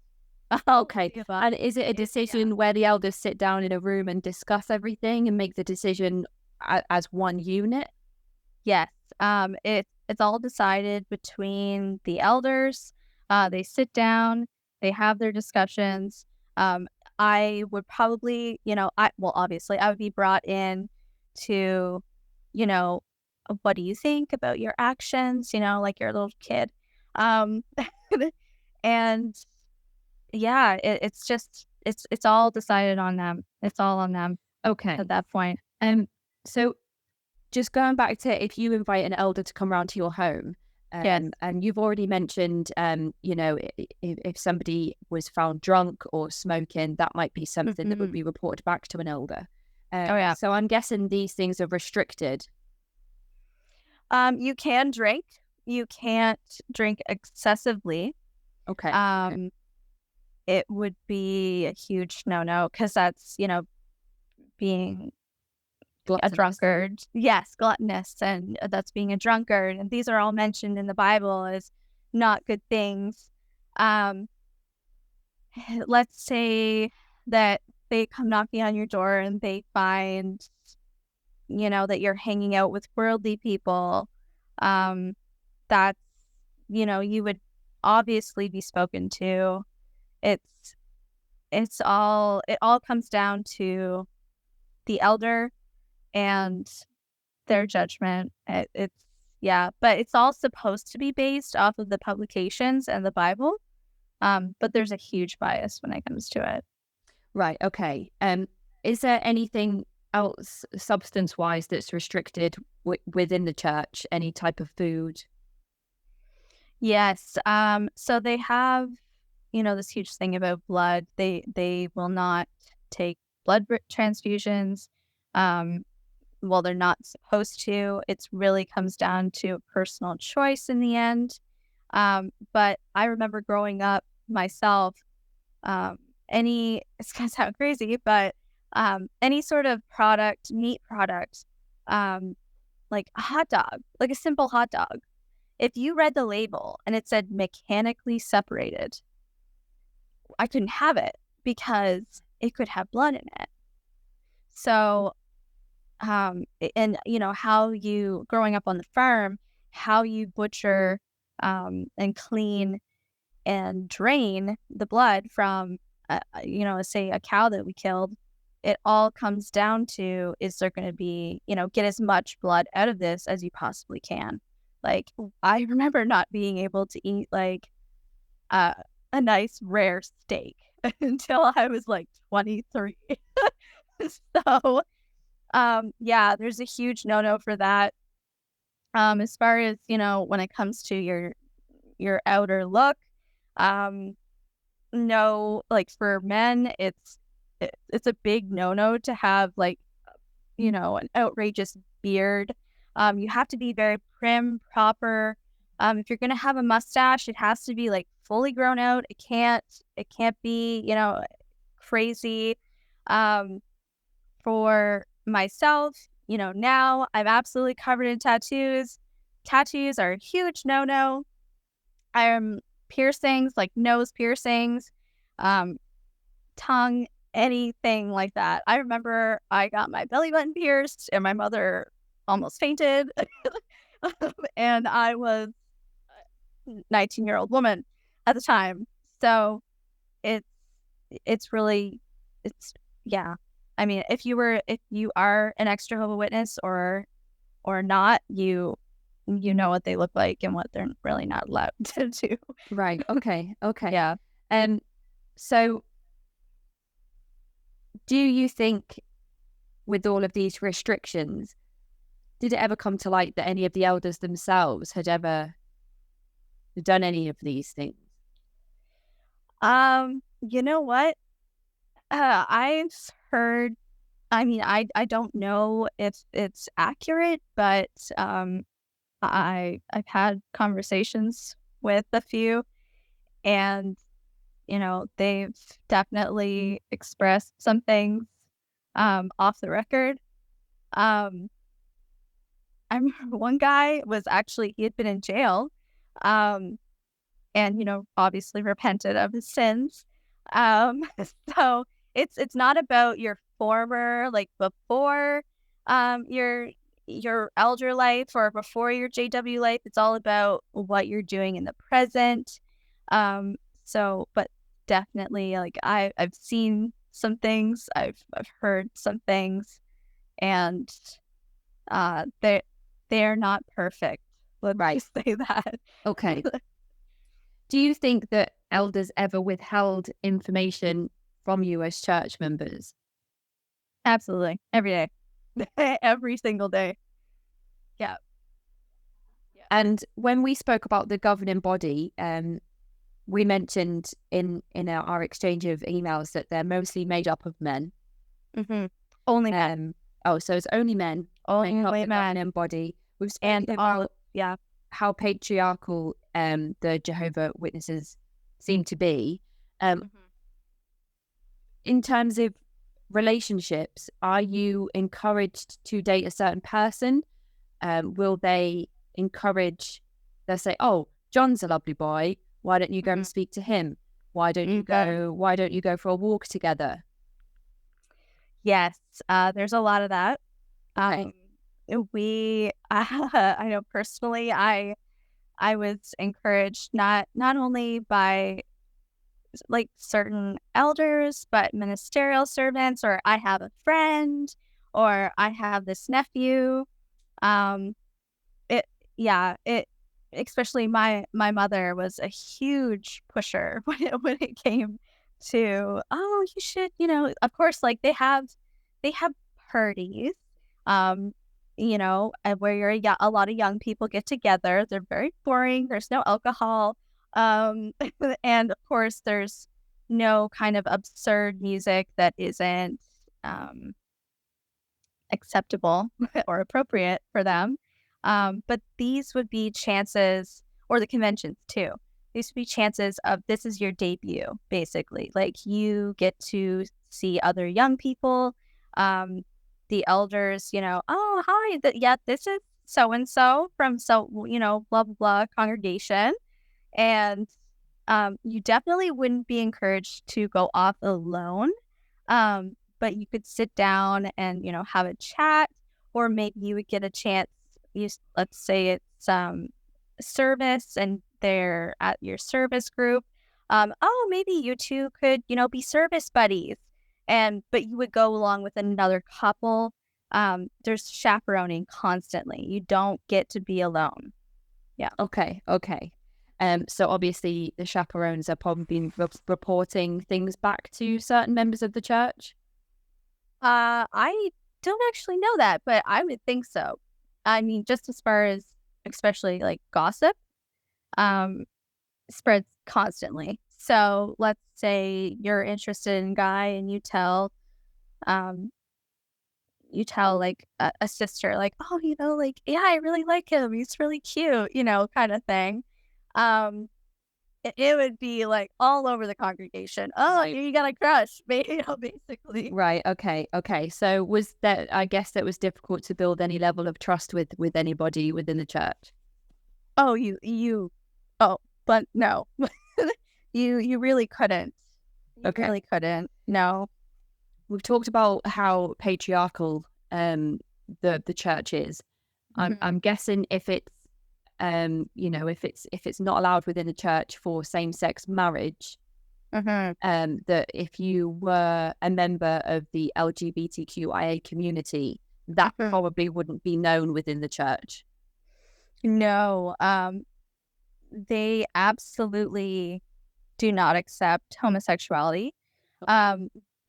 Okay. And is it a decision where the elders sit down in a room and discuss everything and make the decision as one unit? Yes. It's all decided between the elders. They sit down, they have their discussions. I would probably, obviously I would be brought in to, what do you think about your actions? Like you're a little kid. And yeah, it's all decided on them. It's all on them. Okay. At that point. So just going back to, if you invite an elder to come around to your home, Yes. And you've already mentioned, if somebody was found drunk or smoking, that might be something that would be reported back to an elder. Oh, yeah. So I'm guessing these things are restricted. You can drink. You can't drink excessively. Okay. It would be a huge no-no because that's, being a Gluttonous. drunkard. Yes, gluttonous, and that's being a drunkard. And these are all mentioned in the Bible as not good things. Let's say that they come knocking on your door and they find, that you're hanging out with worldly people. That's, you would obviously be spoken to. It all comes down to the elder and their judgment. But it's all supposed to be based off of the publications and the Bible. But there's a huge bias when it comes to it. Right. Okay. Is there anything else substance-wise that's restricted within the church? Any type of food? Yes. So they have, this huge thing about blood. They will not take blood transfusions. Well, they're not supposed to. It really comes down to personal choice in the end. But I remember growing up myself, it's gonna sound crazy, but any sort of meat product, like a hot dog, like a simple hot dog, if you read the label and it said mechanically separated, I couldn't have it because it could have blood in it. So, and how you growing up on the farm, how you butcher, and clean and drain the blood from, say a cow that we killed, it all comes down to, is there going to be, get as much blood out of this as you possibly can. Like, I remember not being able to eat like a nice rare steak until I was like 23. So, there's a huge no-no for that. As far as, when it comes to your outer look, no, like for men, it's a big no-no to have like, an outrageous beard. You have to be very prim, proper. If you're gonna have a mustache, it has to be like fully grown out. It can't be, crazy. For myself, now I'm absolutely covered in tattoos. Tattoos are a huge no-no. Piercings, like nose piercings, tongue, anything like that. I remember I got my belly button pierced and my mother almost fainted. And I was a 19-year-old woman at the time. So it's really, yeah. I mean, if you are an ex-Jehovah Witness or not, you know what they look like and what they're really not allowed to do. Right. Okay. Okay. Yeah. So do you think with all of these restrictions, did it ever come to light that any of the elders themselves had ever done any of these things? You know what? I've heard, I don't know if it's accurate, but I've had conversations with a few, and they've definitely expressed some things off the record. I remember one guy he had been in jail, and obviously repented of his sins. Um, so it's not about your former, like before your elder life or before your JW life. It's all about what you're doing in the present. But definitely, like I've seen some things, I've heard some things, and they're not perfect. Let's just say that. Okay. Do you think that elders ever withheld information from you as church members? Absolutely. Every day. Every single day. Yeah. And when we spoke about the governing body, we mentioned in our exchange of emails that they're mostly made up of men. Mm-hmm. Only men. So it's only men. Only make up the men. governing body. We've spoken about how patriarchal the Jehovah Witnesses seem to be. In terms of relationships, are you encouraged to date a certain person? Will they encourage, they'll say, oh, John's a lovely boy, why don't you go and speak to him? Why don't you go for a walk together? Yes, there's a lot of that. Okay. I know personally, I was encouraged not only by like certain elders, but ministerial servants, or I have a friend, or I have this nephew. It especially my mother was a huge pusher when it came to, oh, you should, of course, like they have parties, where a lot of young people get together. They're very boring. There's no alcohol. And of course there's no kind of absurd music that isn't acceptable or appropriate for them. But these would be chances, or the conventions too. These would be chances of, this is your debut, basically. Like, you get to see other young people, the elders, oh, hi, this is so-and-so from blah, blah, blah congregation. And you definitely wouldn't be encouraged to go off alone. But you could sit down and, have a chat, or maybe you would get a chance, let's say it's service and they're at your service group. Oh, maybe you two could, be service buddies. But you would go along with another couple. There's chaperoning constantly. You don't get to be alone. Yeah. Okay. So obviously the chaperones are probably reporting things back to certain members of the church. I don't actually know that, but I would think so. I mean, just as far as, especially like gossip, spreads constantly. So let's say you're interested in a guy and you tell like a sister, like, oh, like, yeah, I really like him. He's really cute, kind of thing. It would be like all over the congregation. Oh, Right. you got a crush, basically. Right. Okay. So I guess that was difficult to build any level of trust with anybody within the church. Oh, but no, you really couldn't. Okay. Really couldn't. No. We've talked about how patriarchal the church is. I'm guessing if it's if it's not allowed within the church for same-sex marriage, that if you were a member of the LGBTQIA community, that probably wouldn't be known within the church. No, they absolutely do not accept homosexuality.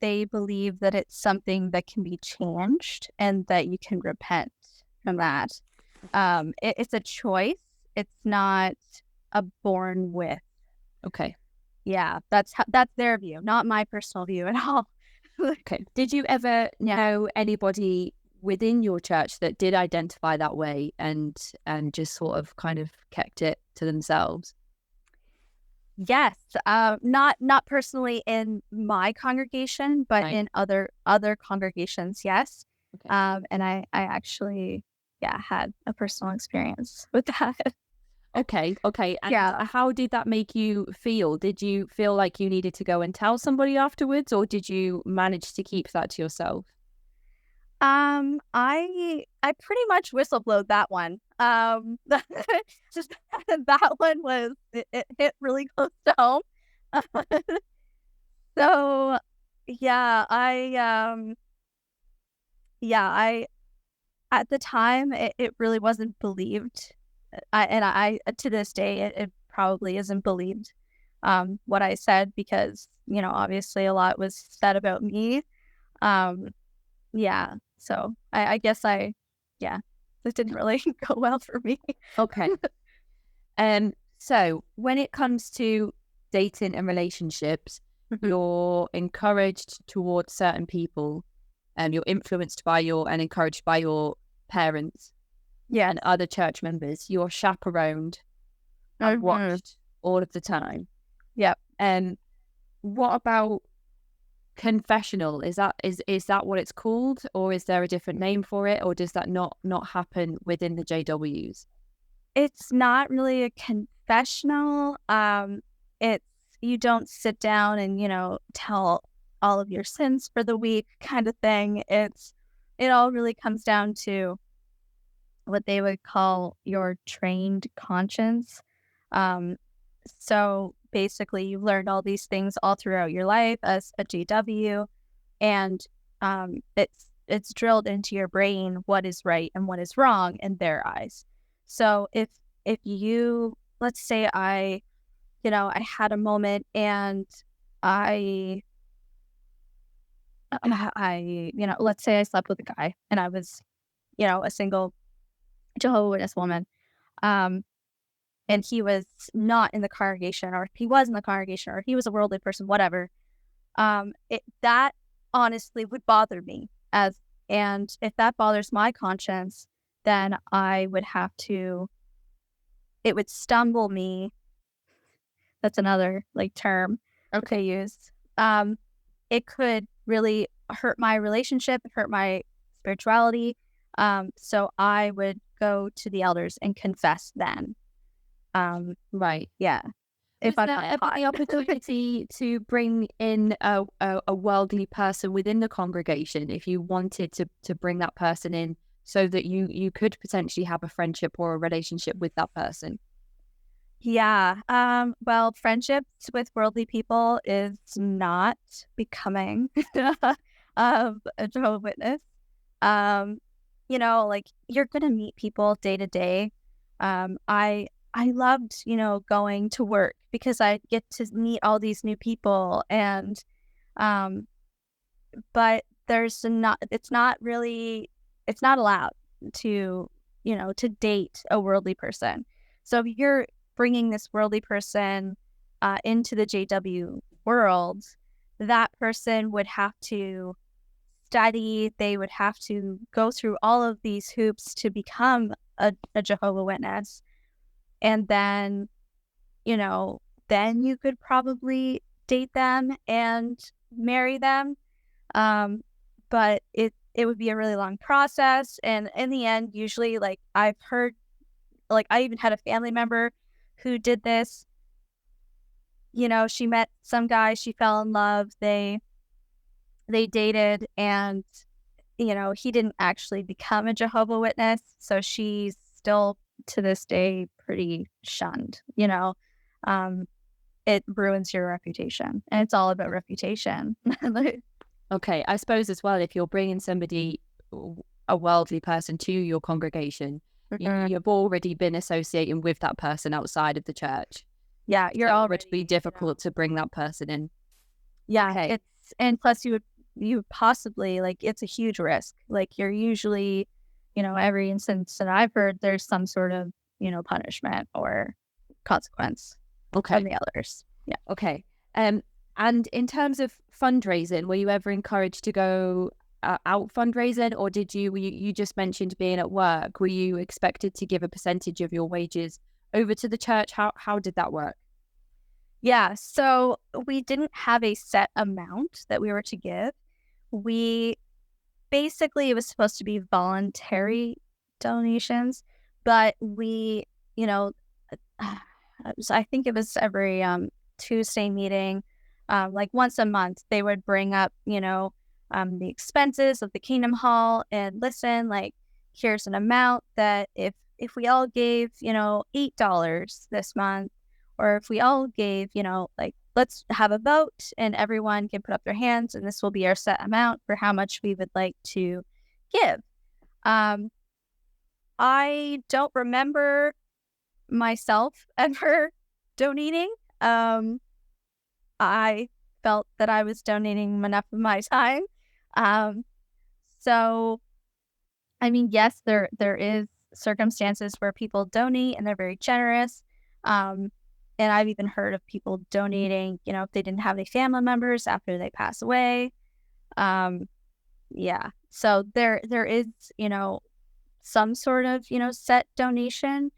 They believe that it's something that can be changed and that you can repent from that. It's a choice. It's not a born with. Okay. Yeah, that's their view, not my personal view at all. Okay. Did you ever know anybody within your church that did identify that way and just sort of kind of kept it to themselves? Yes, not personally in my congregation, but in other congregations, yes. Okay. And I actually, had a personal experience with that. Okay. And how did that make you feel? Did you feel like you needed to go and tell somebody afterwards, or did you manage to keep that to yourself? I pretty much whistleblowed that one. Just that one was, it hit really close to home. So I at the time it really wasn't believed. I to this day it probably isn't believed, what I said, because obviously a lot was said about me. So I guess It didn't really go well for me. Okay. So when it comes to dating and relationships, you're encouraged towards certain people, and you're influenced by and encouraged by your parents and other church members. You're chaperoned and watched all of the time. Yep. What about confessional? Is that what it's called, or is there a different name for it, or does that not happen within the JWs? It's not really a confessional. It's, you don't sit down and, tell all of your sins for the week kind of thing. It all really comes down to what they would call your trained conscience. So basically, you've learned all these things all throughout your life as a JW, and it's drilled into your brain what is right and what is wrong in their eyes. So if you, let's say I had a moment and let's say I slept with a guy and I was, a single Jehovah Witness woman, and he was not in the congregation, or he was in the congregation, or he was a worldly person, whatever. That honestly would bother me, and if that bothers my conscience, then I would have to. It would stumble me. That's another term they use. It could really hurt my relationship, hurt my spirituality. So I would go to the elders and confess then. Right. Yeah. If I'm ever the opportunity to bring in a worldly person within the congregation, if you wanted to bring that person in so that you could potentially have a friendship or a relationship with that person? Yeah. Well, friendships with worldly people is not becoming of a Jehovah's Witness. You're gonna meet people day to day. I loved, going to work because I get to meet all these new people, and but it's not allowed to, to date a worldly person. So if you're bringing this worldly person into the JW world, that person would have to study. They would have to go through all of these hoops to become a Jehovah Witness. And then, then you could probably date them and marry them. But it would be a really long process. And in the end, usually, I've heard, I even had a family member who did this. She met some guy, she fell in love, they dated, and, he didn't actually become a Jehovah Witness. So she's still, to this day, pretty shunned. It ruins your reputation, and it's all about reputation. Okay, I suppose as well, if you're bringing somebody, a worldly person, to your congregation, you've already been associating with that person outside of the church. Yeah, you're so already. It would be difficult to bring that person in. Yeah, okay. And plus you would possibly, it's a huge risk. You're usually, every instance that I've heard, there's some sort of, punishment or consequence from the elders. Yeah. Okay. And in terms of fundraising, were you ever encouraged to go out fundraising, or you just mentioned being at work? Were you expected to give a percentage of your wages over to the church? How did that work? Yeah, so we didn't have a set amount that we were to give. It was supposed to be voluntary donations, but we, I think it was every Tuesday meeting, once a month, they would bring up, the expenses of the Kingdom Hall and listen, here's an amount that if we all gave, $8 this month, or if we all gave, let's have a vote and everyone can put up their hands and this will be our set amount for how much we would like to give. I don't remember myself ever donating. I felt that I was donating enough of my time. So I mean, yes, there is circumstances where people donate and they're very generous. Um, and I've even heard of people donating, if they didn't have any family members after they pass away. Um, yeah. So there is, some sort of, set donation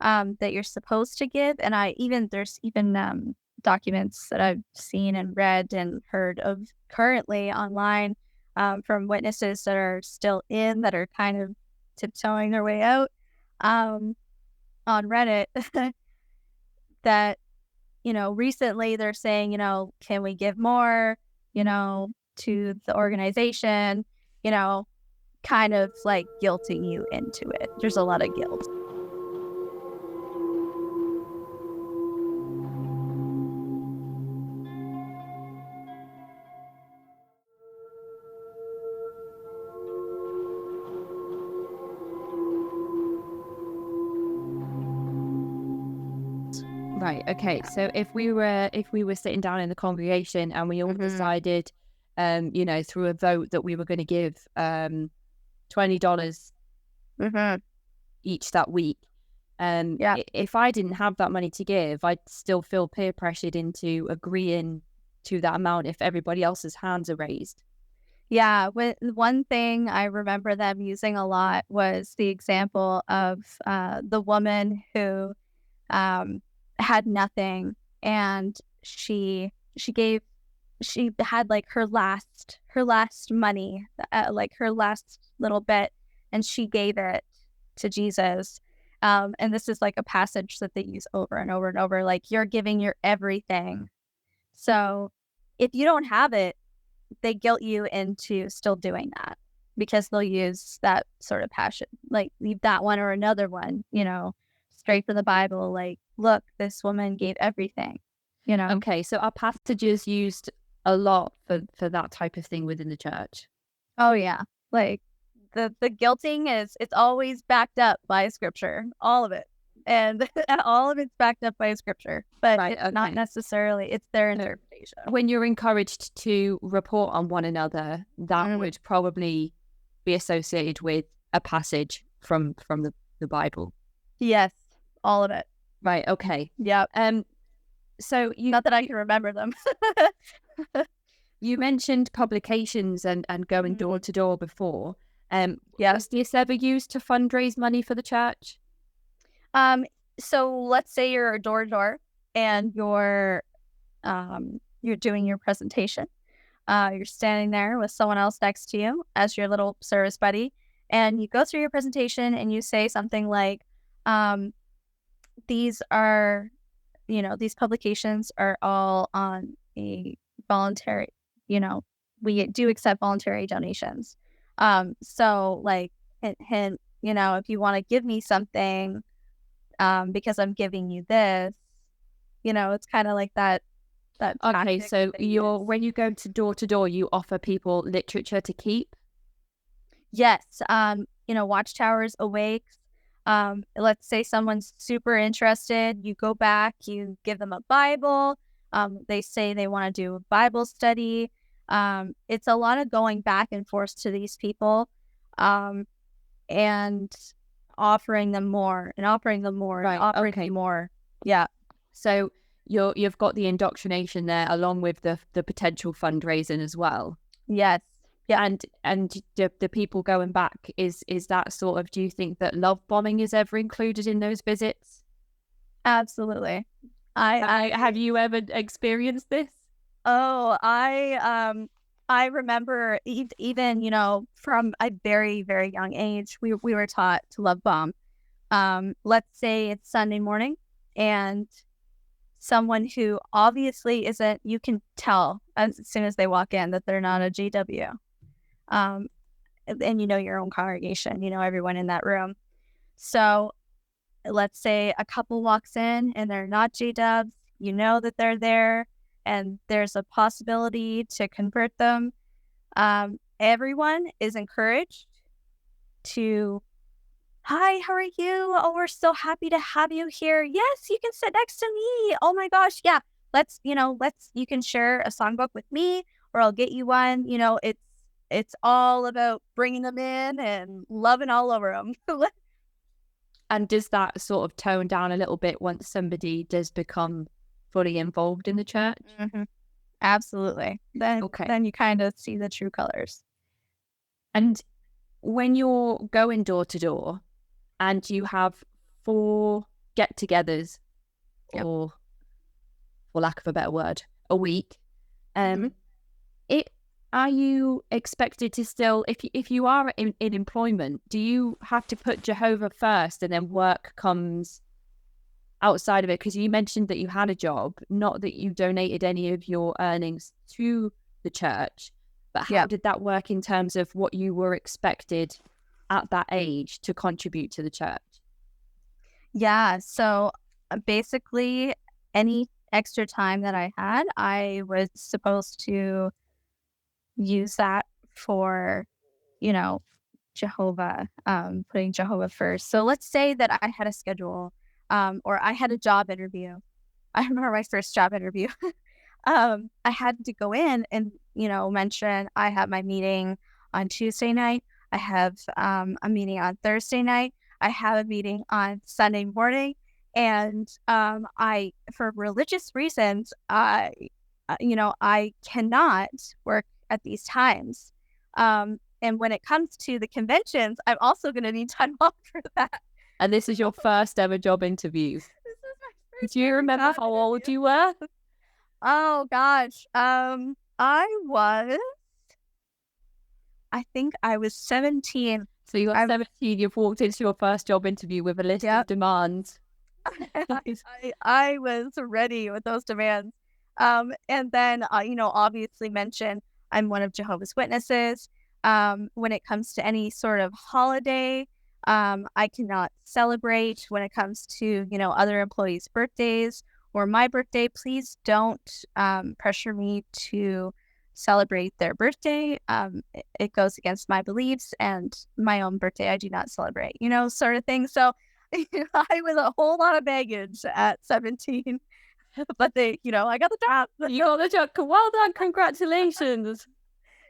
that you're supposed to give. And there's even documents that I've seen and read and heard of currently online from witnesses that are still that are kind of tiptoeing their way out um, on Reddit that, recently they're saying, can we give more, to the organization, kind of like guilting you into it. There's a lot of guilt. Right. Okay. So if we were sitting down in the congregation and we all decided, through a vote that we were going to give $20 each that week, if I didn't have that money to give, I'd still feel peer pressured into agreeing to that amount if everybody else's hands are raised. Yeah, one thing I remember them using a lot was the example of the woman who had nothing, and she had like her last money, like her last little bit, and she gave it to Jesus. And this is like a passage that they use over and over and over, like, you're giving your everything. So if you don't have it, they guilt you into still doing that because they'll use that sort of passion, like leave that one or another one, straight from the Bible. Like, look, this woman gave everything, Okay, so our passages used a lot for that type of thing within the church. Oh yeah, like the guilting it's always backed up by scripture, all of it, and all of it's backed up by scripture, but it's not necessarily, it's their interpretation. When you're encouraged to report on one another, that would probably be associated with a passage from the Bible. Yes, all of it. Right. Okay. Yeah. So not that I can remember them. You mentioned publications and going door to door before. Was this ever used to fundraise money for the church? So let's say you're door to door and you're doing your presentation. You're standing there with someone else next to you as your little service buddy, and you go through your presentation and you say something like, these publications are all on a voluntary, we do accept voluntary donations. So like, hint, if you want to give me something, because I'm giving you this, it's kind of like that. Okay, so when you go to door, you offer people literature to keep? Yes. Watchtowers Awakes. Let's say someone's super interested. You go back, you give them a Bible. They say they want to do a Bible study. It's a lot of going back and forth to these people, and offering them more and offering them more. Right. And offering them more. Yeah. So you've got the indoctrination there along with the potential fundraising as well. Yes. Yeah. And the people going back, is that sort of, do you think that love bombing is ever included in those visits? Absolutely. Have you ever experienced this? Oh, I remember even, from a very, very young age, we were taught to love bomb. Let's say it's Sunday morning and someone who obviously isn't, you can tell as soon as they walk in that they're not a GW. And your own congregation, everyone in that room. So let's say a couple walks in and they're not GWs, that they're there and there's a possibility to convert them. Everyone is encouraged to, hi, how are you? Oh, we're so happy to have you here. Yes, you can sit next to me. Oh my gosh. Yeah. You can share a songbook with me, or I'll get you one. it's all about bringing them in and loving all over them. And does that sort of tone down a little bit once somebody does become fully involved in the church? Mm-hmm. Absolutely. Then you kind of see the true colors. And when you're going door to door and you have 4 get-togethers, or for lack of a better word, a week, are you expected to still, if you are in employment, do you have to put Jehovah first and then work comes outside of it? Because you mentioned that you had a job, not that you donated any of your earnings to the church, but how did that work in terms of what you were expected at that age to contribute to the church? Yeah, so basically any extra time that I had, I was supposed to use that for, Jehovah, putting Jehovah first. So let's say that I had a schedule, or I had a job interview. I remember my first job interview. I had to go in and, mention I have my meeting on Tuesday night. I have a meeting on Thursday night. I have a meeting on Sunday morning. And for religious reasons, I cannot work at these times. And when it comes to the conventions, I'm also going to need time off for that. And this is your first ever job interview. This is my first. Do you remember how old you were? Oh gosh. I think I was 17. So you were 17, you've walked into your first job interview with a list of demands. I was ready with those demands. And then, obviously mention I'm one of Jehovah's Witnesses. When it comes to any sort of holiday, I cannot celebrate. When it comes to, other employees' birthdays or my birthday, please don't pressure me to celebrate their birthday. It goes against my beliefs, and my own birthday I do not celebrate, sort of thing. So I was a whole lot of baggage at 17, but I got the job. You got the job. Well done. Congratulations.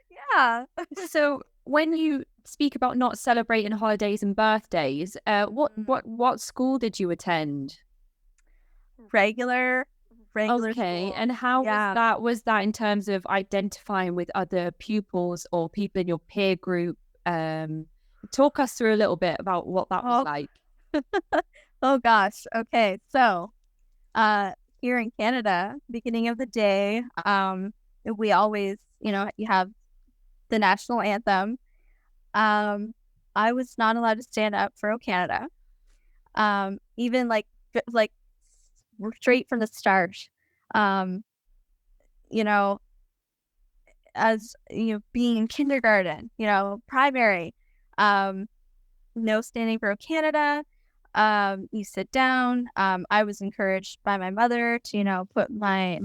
Yeah. So when you speak about not celebrating holidays and birthdays, what school did you attend? Regular Okay, school. and how was that in terms of identifying with other pupils or people in your peer group? Talk us through a little bit about what that was like. Oh gosh. Okay. So here in Canada, beginning of the day, we always, you have the national anthem. I was not allowed to stand up for O Canada. Even like straight from the start. As being in kindergarten, primary, no standing for O Canada. You sit down. I was encouraged by my mother to, put my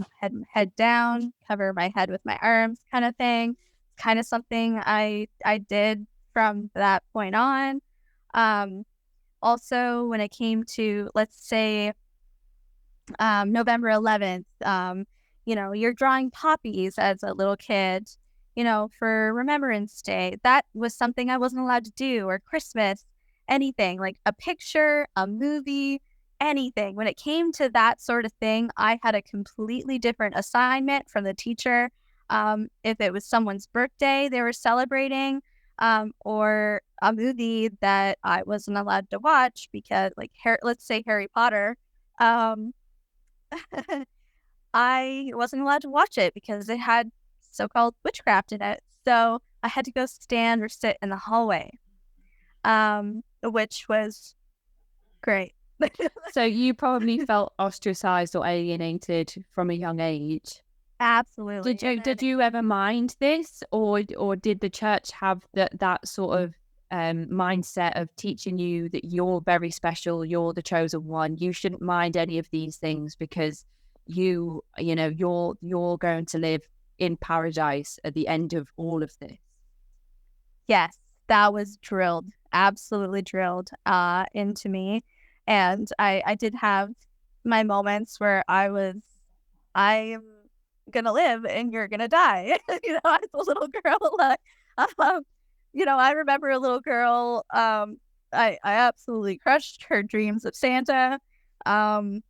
head down, cover my head with my arms, kind of thing. Kind of something I did from that point on. Also, when it came to, let's say, November 11th, you're drawing poppies as a little kid, for Remembrance Day. That was something I wasn't allowed to do, or Christmas, anything, like a picture, a movie, anything. When it came to that sort of thing, I had a completely different assignment from the teacher. If it was someone's birthday they were celebrating, or a movie that I wasn't allowed to watch because, like, let's say Harry Potter, I wasn't allowed to watch it because it had so-called witchcraft in it. So I had to go stand or sit in the hallway, which was great. So you probably felt ostracized or alienated from a young age. Absolutely. Did you ever mind this, or did the church have that sort of mindset of teaching you that you're very special, you're the chosen one, you shouldn't mind any of these things because you're going to live in paradise at the end of all of this? Yes, that was drilled, absolutely drilled into me. And I did have my moments where I'm gonna live and you're gonna die. As a little girl, I remember a little girl. I absolutely crushed her dreams of Santa. Um,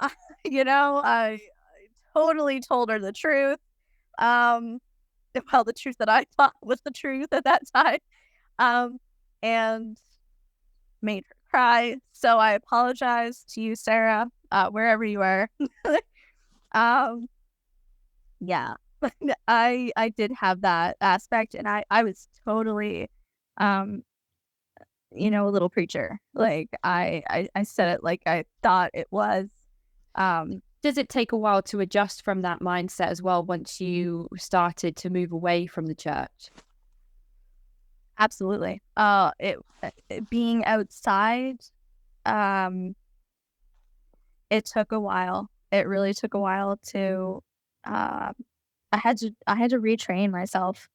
I totally told her the truth. Um, well, the truth that I thought was the truth at that time. Um, and made her cry. So I apologize to you, Sarah, wherever you are. um, yeah, I did have that aspect, and I was totally, um, a little preacher. Like I said it like I thought it was. Does it take a while to adjust from that mindset as well once you started to move away from the church? Absolutely. It being outside, um, it took a while. It really took a while to. Um, I had to retrain myself,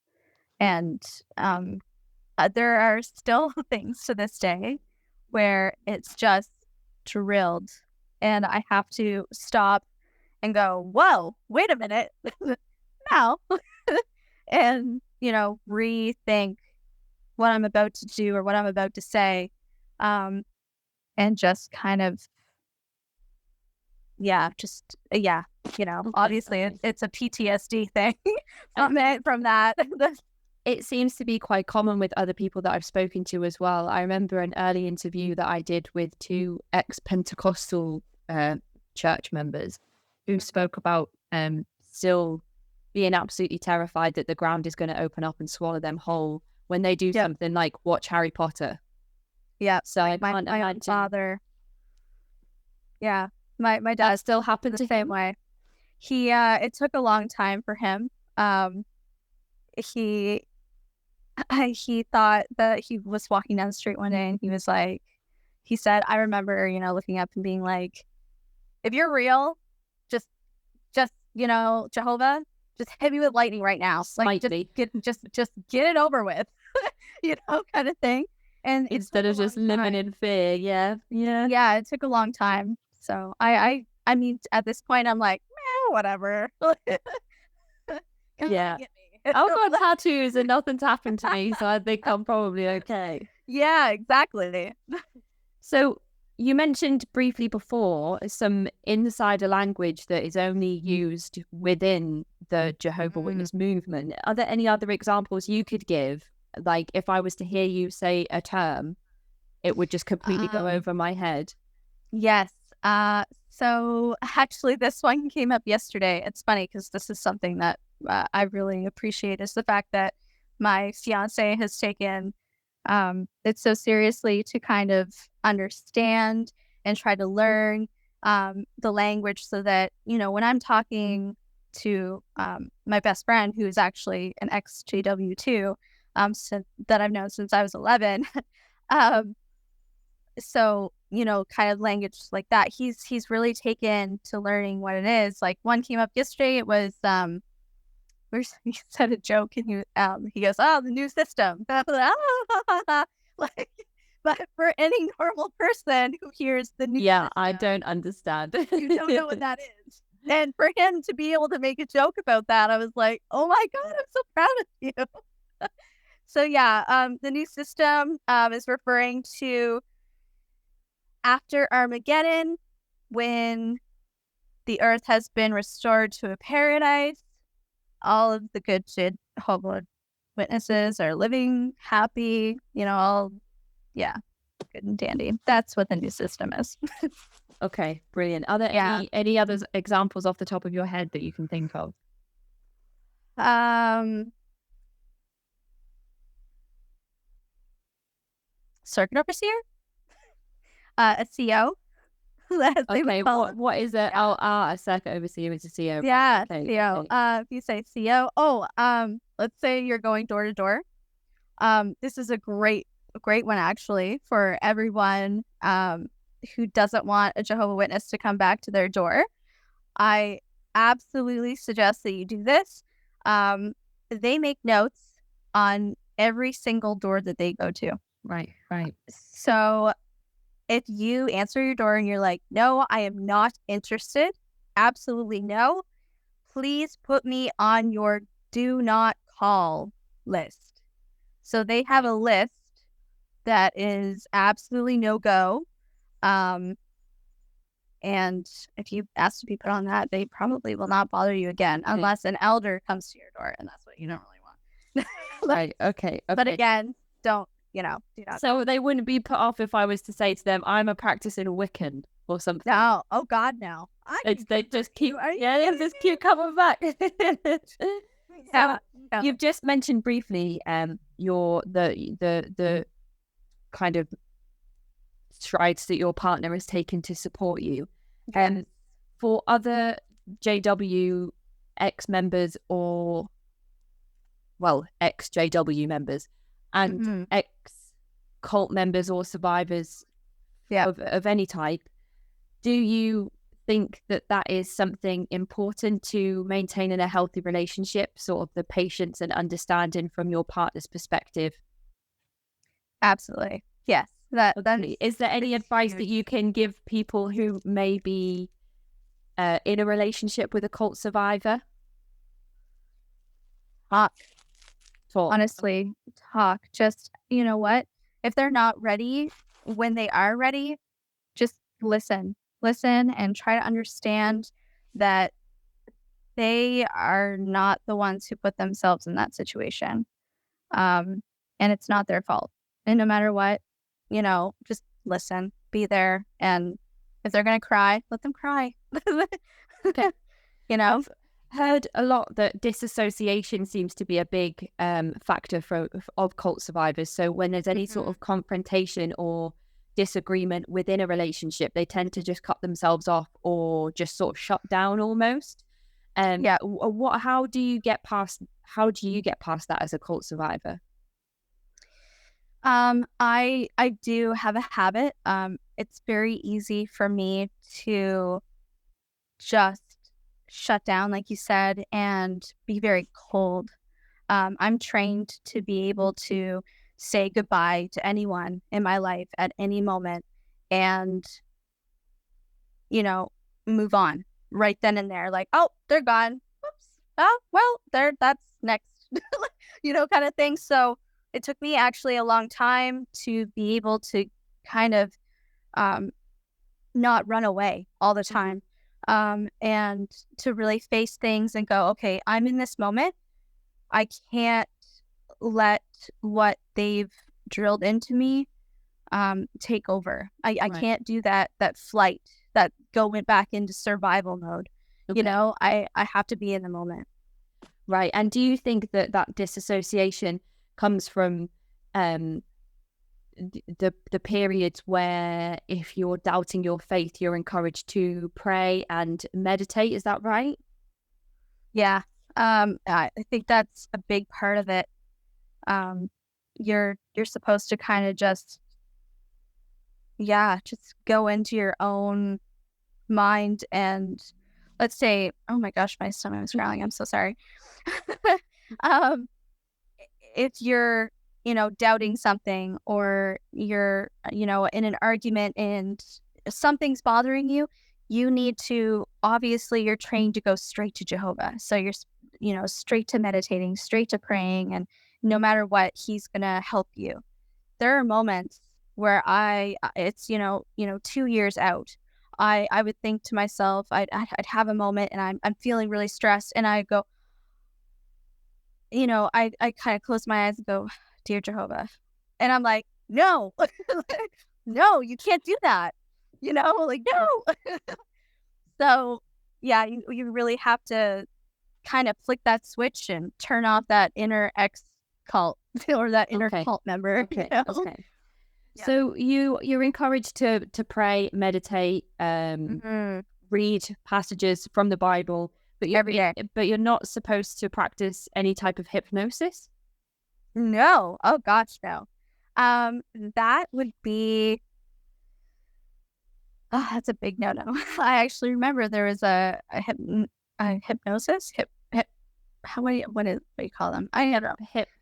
and there are still things to this day where it's just drilled, and I have to stop and go, "Whoa, wait a minute, now," and rethink what I'm about to do or what I'm about to say, um, and just kind of, obviously it's a PTSD thing from that. It seems to be quite common with other people that I've spoken to as well. I remember an early interview that I did with two ex-Pentecostal church members who spoke about still being absolutely terrified that the ground is going to open up and swallow them whole when they do something like watch Harry Potter. Yeah. So I my can't imagine. father. Yeah. My dad That still happened the to same him. way. He it took a long time for him. He he thought that he was walking down the street one day and he said, I remember, looking up and being like, if you're real, just Jehovah, just hit me with lightning right now. Like just get it over with. Kind of thing. And Instead of just living in fear. Yeah. It took a long time. So I mean, at this point I'm like, whatever. Yeah. I've got tattoos and nothing's happened to me, so I think I'm probably okay. Yeah, exactly. So you mentioned briefly before some insider language that is only used within the Jehovah Witness movement. Are there any other examples you could give? Like if I was to hear you say a term, it would just completely go over my head. Yes. So actually this one came up yesterday. It's funny because this is something that I really appreciate is the fact that my fiance has taken it so seriously to kind of understand and try to learn the language so that, when I'm talking to my best friend, who is actually an ex-JW too, that I've known since I was 11. So, kind of language like that, he's really taken to learning what it is. Like one came up yesterday. It was, he said a joke and he goes, "Oh, the new system." Like, but for any normal person who hears the new system, I don't understand. You don't know what that is. And for him to be able to make a joke about that, I was like, oh my God, I'm so proud of you. So the new system is referring to after Armageddon, when the earth has been restored to a paradise, all of the good Jehovah Witnesses are living happy, all, good and dandy. That's what the new system is. Okay, brilliant. Are there any other examples off the top of your head that you can think of? Circuit overseer? A CO. Okay, what is it? A circuit overseer is a CO. Yeah, okay, CO. Okay. If you say CO, let's say you're going door to door. This is a great one actually for everyone who doesn't want a Jehovah Witness to come back to their door. I absolutely suggest that you do this. They make notes on every single door that they go to. Right. So if you answer your door and you're like, no, I am not interested, absolutely no, please put me on your do not call list. So they have a list that is absolutely no go. And if you ask to be put on that, they probably will not bother you again unless an elder comes to your door, and that's what you don't really want. Right. Okay. But again, don't, do not. So they wouldn't be put off if I was to say to them, I'm a practicing Wiccan or something. No. Oh God, no. They just keep, just keep coming back. Yeah. You've just mentioned briefly, the kind of strides that your partner has taken to support you. Yes. For other JW ex-members or, ex-JW members and ex-cult members or survivors of any type, do you think that is something important to maintain in a healthy relationship, sort of the patience and understanding from your partner's perspective? Absolutely. Yes. Is there any advice that you can give people who may be in a relationship with a cult survivor? Talk. Honestly, talk. Just, you know what? If they're not ready, when they are ready, just listen and try to understand that they are not the ones who put themselves in that situation. And it's not their fault. And no matter what, just listen, be there. And if they're going to cry, let them cry. Okay. I've heard a lot that disassociation seems to be a big factor of cult survivors. So when there's any sort of confrontation or disagreement within a relationship, they tend to just cut themselves off or just sort of shut down almost. How do you get past that as a cult survivor? I do have a habit. It's very easy for me to just shut down, like you said, and be very cold. I'm trained to be able to say goodbye to anyone in my life at any moment and, move on right then and there. Like, oh, they're gone. Whoops. Oh, well, that's next, kind of thing. So it took me actually a long time to be able to kind of not run away all the time. And to really face things and go, okay, I'm in this moment. I can't let what they've drilled into me take over. I can't do that flight, that going back into survival mode. Okay. I have to be in the moment. Right. And do you think that disassociation comes from the periods where if you're doubting your faith, you're encouraged to pray and meditate? Is that right? Yeah. I think that's a big part of it. You're supposed to kind of just go into your own mind and let's say, oh my gosh, my stomach is growling. I'm so sorry. If you're, doubting something or you're, in an argument and something's bothering you, you need to, obviously you're trained to go straight to Jehovah. So you're, straight to meditating, straight to praying, and no matter what, he's going to help you. There are moments where it's 2 years out. I would think to myself, I'd have a moment and I'm feeling really stressed and I go, I kind of close my eyes and go, dear Jehovah. And I'm like, no, no, you can't do that. No. So yeah, you really have to kind of flick that switch and turn off that inner ex-cult or that inner cult member. Okay. Okay. Yeah. So you're encouraged to pray, meditate, read passages from the Bible, but you're not supposed to practice any type of hypnosis? No. Oh gosh, no. That would be that's a big no-no. I actually remember there was a hypnosis. What do you call them? I don't know.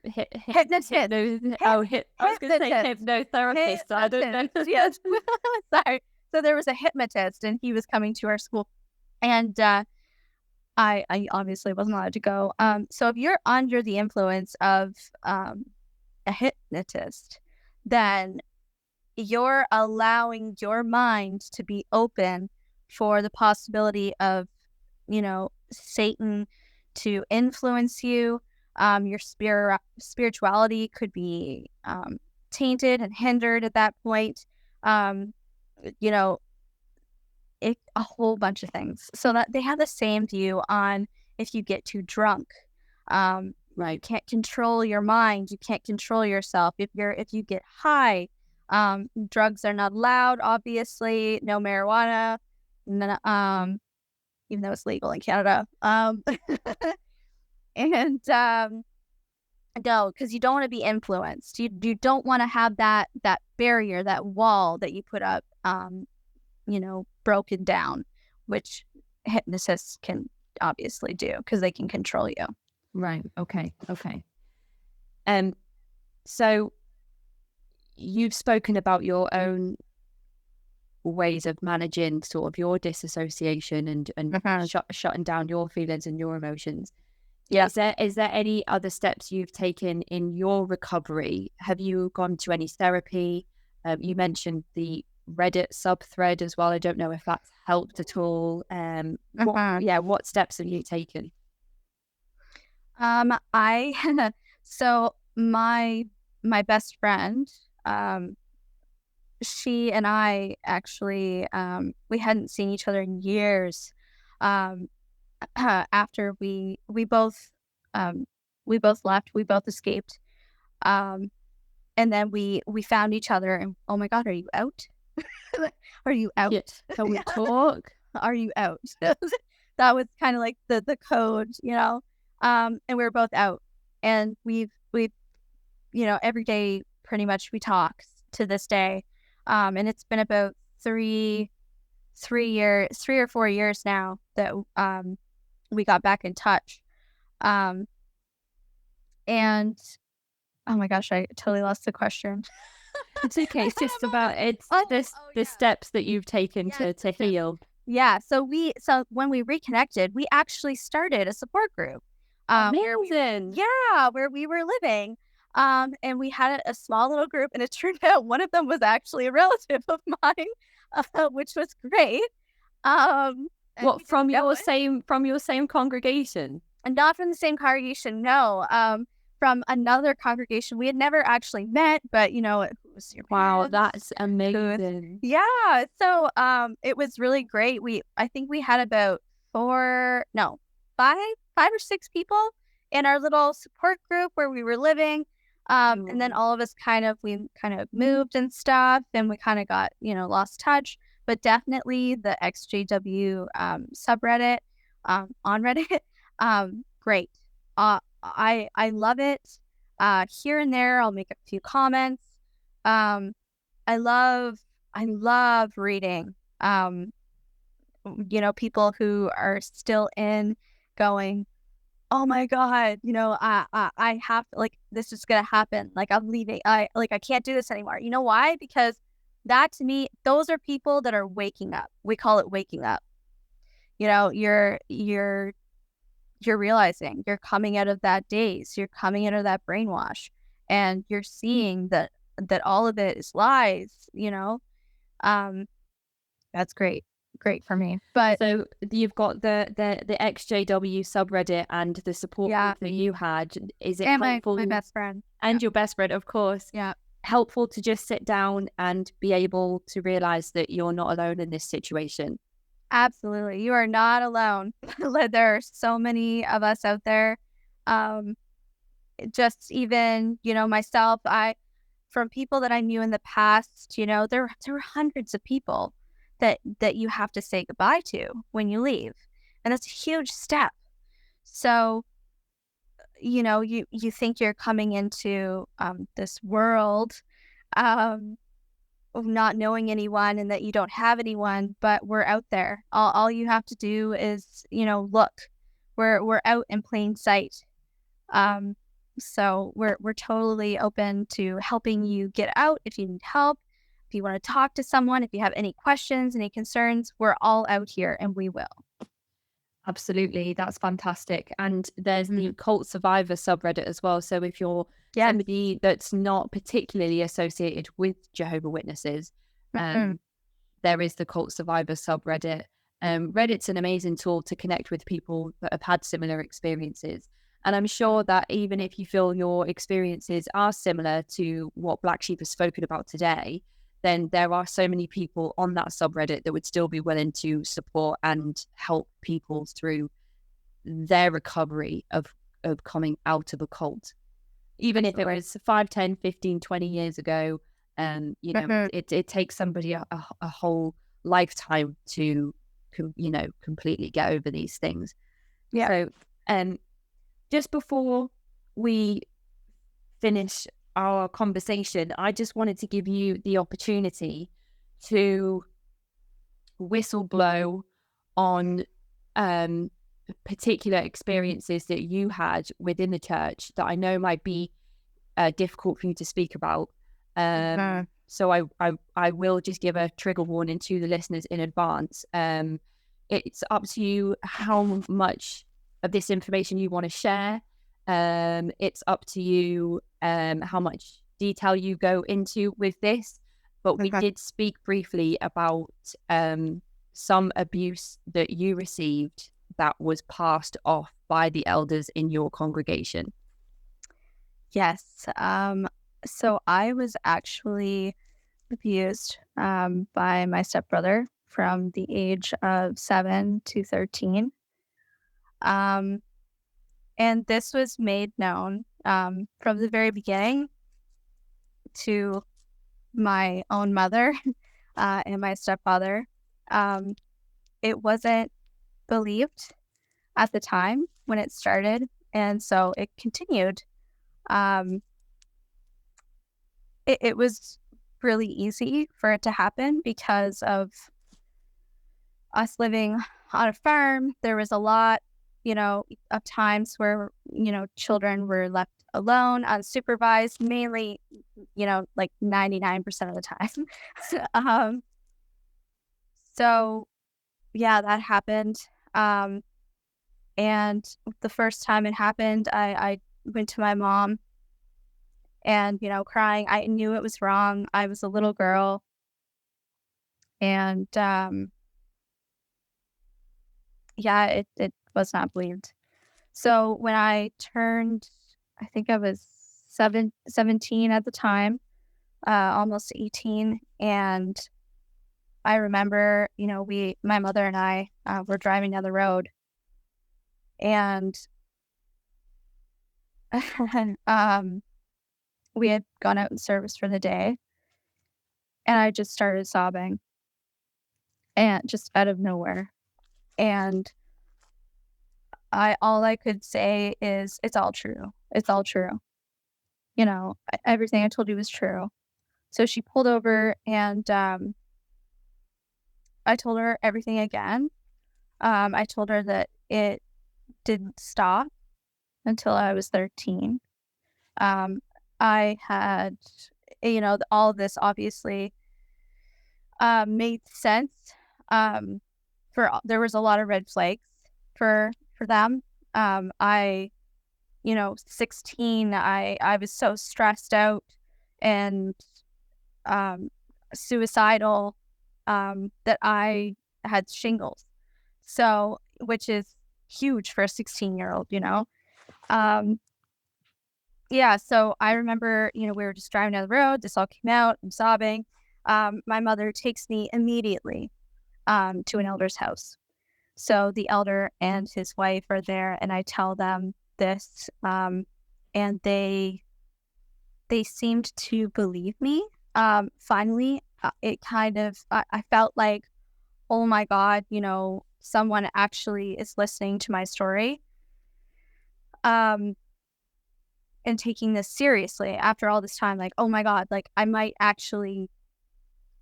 Hypnotist. I was going to say hypnotherapist. I don't know. Yes. Sorry. So there was a hypnotist, and he was coming to our school, and I obviously wasn't allowed to go. So if you're under the influence of a hypnotist, then you're allowing your mind to be open for the possibility of, Satan to influence you. Your spirituality could be tainted and hindered at that point. Um, you know, a whole bunch of things. So that they have the same view on if you get too drunk. You can't control your mind. You can't control yourself. If you get high, drugs are not allowed. Obviously, no marijuana. Even though it's legal in Canada. And no, because you don't want to be influenced. You don't want to have that barrier, that wall that you put up, broken down, which hypnotists can obviously do because they can control you. Right. Okay. So you've spoken about your own ways of managing sort of your disassociation and shutting down your feelings and your emotions. Yeah. Is there any other steps you've taken in your recovery? Have you gone to any therapy? You mentioned the Reddit subthread as well. I don't know if that's helped at all. What steps have you taken? So my best friend, she and I actually, we hadn't seen each other in years. After we both left, we both escaped. And then we found each other and, oh my God, are you out? Are you out? Yeah. Can we talk? Are you out? That was kind of like the code, and we were both out, and we've every day pretty much we talk to this day. And it's been about 3 or 4 years now that we got back in touch. And oh my gosh, I totally lost the question. It's okay. It's just about the steps that you've taken to heal. Yeah. So when we reconnected, we actually started a support group. Amazing. Where we were living. And we had a small little group, and it turned out one of them was actually a relative of mine, which was great. What, from your same congregation? And not from the same congregation, no. From another congregation. We had never actually met, but it was your parents. Wow, that's amazing. Yeah. So it was really great. I think we had about 5 or 6 people in our little support group where we were living. And then all of us we moved and stuff, and we kind of got, lost touch. But definitely the XJW subreddit on Reddit, great. I love it. Here and there, I'll make a few comments. I love reading. People who are still in going, oh my God, I have to, this is gonna happen. I'm leaving. I can't do this anymore. You know why? Because that, to me, those are people that are waking up. We call it waking up. You're realizing you're coming out of that daze. You're coming out of that brainwash, and you're seeing that all of it is lies. That's great for me. But so you've got the XJW subreddit and the support group that you had. Is it helpful? My best friend and your best friend, of course. Yeah. Helpful to just sit down and be able to realize that you're not alone in this situation. Absolutely, you are not alone. There are so many of us out there. Just even myself, from people that I knew in the past, there were hundreds of people that you have to say goodbye to when you leave. And that's a huge step. So, you think you're coming into this world of not knowing anyone and that you don't have anyone, but we're out there. All you have to do is, look. We're out in plain sight. So we're totally open to helping you get out if you need help. If you want to talk to someone, if you have any questions, any concerns, we're all out here, and we will. Absolutely. That's fantastic. And there's the cult survivor subreddit as well. So if you're somebody that's not particularly associated with Jehovah Witnesses, there is the cult survivor subreddit. Reddit's an amazing tool to connect with people that have had similar experiences. And I'm sure that even if you feel your experiences are similar to what Black Sheep has spoken about today, then there are so many people on that subreddit that would still be willing to support and help people through their recovery of coming out of a cult. Even if it was 5, 10, 15, 20 years ago, it takes somebody a whole lifetime to, completely get over these things. Yeah. So, just before we finish our conversation, I just wanted to give you the opportunity to whistle blow on particular experiences that you had within the church that I know might be difficult for you to speak about. So I will just give a trigger warning to the listeners in advance. It's up to you how much of this information you want to share. It's up to you how much detail you go into with this. But we did speak briefly about some abuse that you received that was passed off by the elders in your congregation. Yes. So I was actually abused by my stepbrother from the age of 7 to 13. And this was made known from the very beginning to my own mother and my stepfather. It wasn't believed at the time when it started, and so it continued. It was really easy for it to happen because of us living on a farm. There was a lot, of times where, children were left alone, unsupervised, mainly, like 99% of the time. So yeah, that happened. And the first time it happened, I went to my mom and, crying. I knew it was wrong. I was a little girl. And yeah, it was not believed. So when I turned, I think I was 17 at the time, almost 18. And I remember, my mother and I were driving down the road, and we had gone out in service for the day, and I just started sobbing, and just out of nowhere. And all I could say is, it's all true. It's all true. Everything I told you was true. So she pulled over, and I told her everything again. I told her that it didn't stop until I was 13. I had, all of this obviously made sense. There was a lot of red flags for them. 16, I was so stressed out and suicidal that I had shingles. So, which is huge for a 16-year-old, Yeah, so I remember, we were just driving down the road. This all came out. I'm sobbing. My mother takes me immediately to an elder's house. So the elder and his wife are there, and I tell them this, and they seemed to believe me. Finally, it kind of, I felt like, oh my God, someone actually is listening to my story. And taking this seriously after all this time, like, oh my God, like I might actually,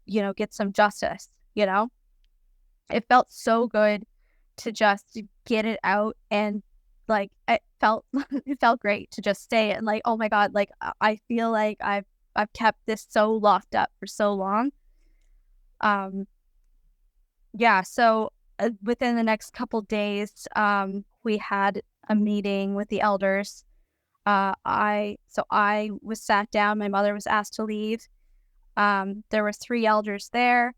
get some justice, It felt so good to just get it out, and like it felt great to just say it, and like, oh my God, like I feel like I've kept this so locked up for so long. Yeah, so within the next couple days, we had a meeting with the elders. I was sat down. My mother was asked to leave. There were 3 elders there.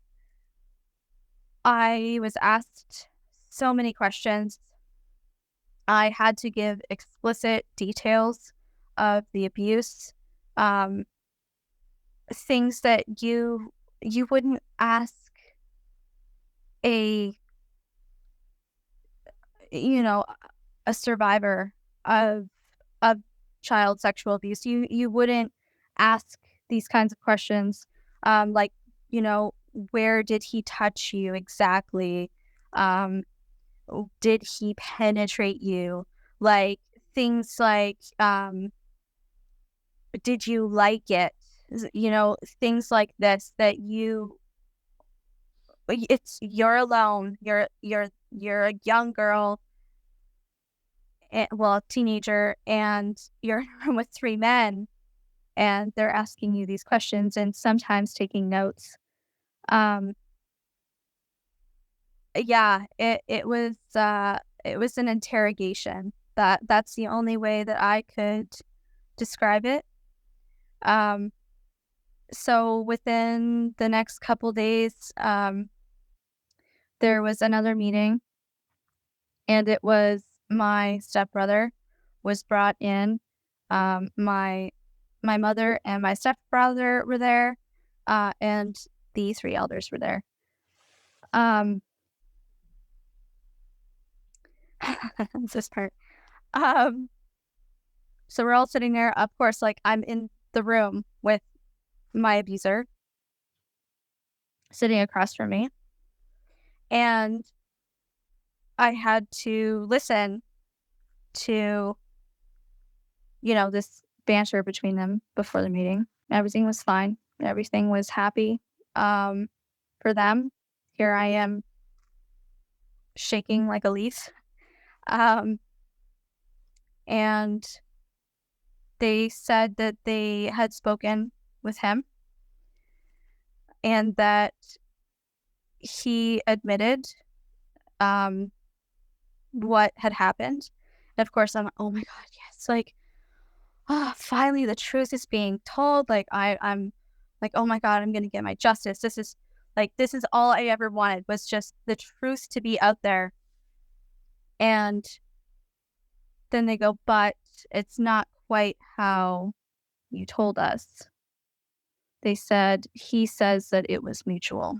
I was asked so many questions. I had to give explicit details of the abuse, um, things that you wouldn't ask a you know a survivor of child sexual abuse. You wouldn't ask these kinds of questions, like, where did he touch you exactly? Um, did he penetrate you? Like, things like, did you like it? Things like this that you're alone. You're a young girl, well, a teenager, and you're in a room with 3 men, and they're asking you these questions and sometimes taking notes. Um, yeah, it was an interrogation. That's the only way that I could describe it. Um, so within the next couple days, there was another meeting, and it was my stepbrother was brought in. My mother and my stepbrother were there, and the 3 elders were there. Um, this part. Um, so we're all sitting there. Of course, like, I'm in the room with my abuser sitting across from me, and I had to listen to, this banter between them before the meeting. Everything was fine. Everything was happy, um, for them. Here I am shaking like a leaf. Um, and they said that they had spoken with him and that he admitted, what had happened. And of course, I'm like, oh my God, yes. Like, finally the truth is being told. Like, I'm like, oh my God, I'm going to get my justice. This is all I ever wanted, was just the truth to be out there. And then they go, but it's not quite how you told us. They said, he says that it was mutual.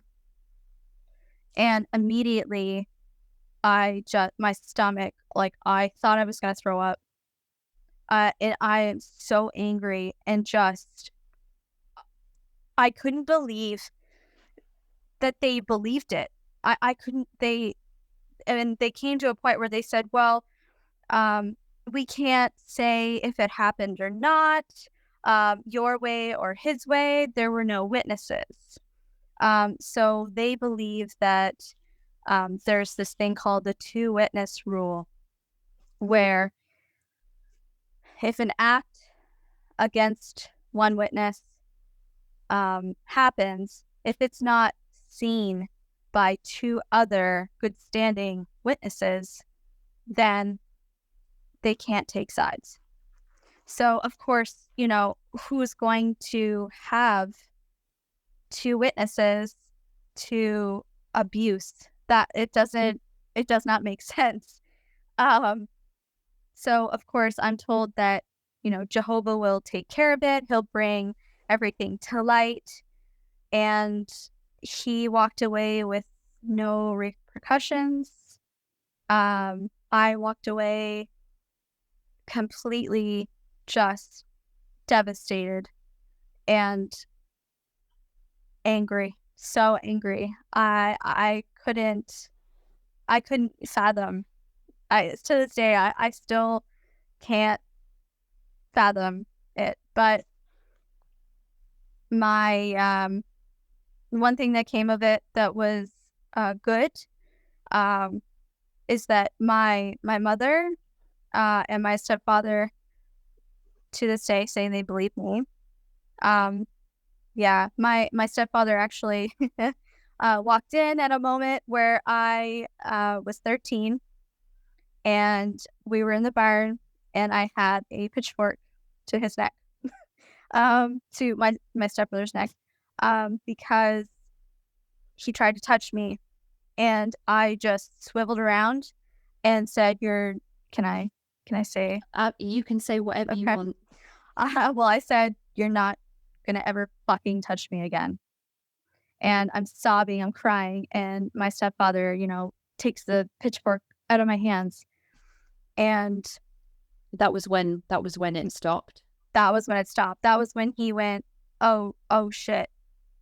And immediately my stomach, like, I thought I was going to throw up. And I am so angry, and I couldn't believe that they believed it. I couldn't, and they came to a point where they said, well, we can't say if it happened or not, your way or his way. There were no witnesses. So they believe that there's this thing called the 2-witness rule, where if an act against one witness happens, if it's not seen by 2 other good standing witnesses, then they can't take sides. So, of course, who's going to have 2 witnesses to abuse? That it does not make sense. So of course I'm told that, Jehovah will take care of it. He'll bring everything to light. And he walked away with no repercussions. I walked away completely just devastated and angry, so angry. I couldn't fathom. To this day, I still can't fathom it. But my one thing that came of it that was good, is that my mother and my stepfather to this day say they believe me. Yeah, my stepfather actually walked in at a moment where I was 13, and we were in the barn, and I had a pitchfork to his neck, to my stepbrother's neck, because he tried to touch me, and I just swiveled around and said, can I say? You can say whatever you Okay. want. Well, I said, you're not gonna ever fucking touch me again. And I'm sobbing, I'm crying, and my stepfather, takes the pitchfork out of my hands. And That was when it stopped. that was when it stopped. That was when he went, oh shit.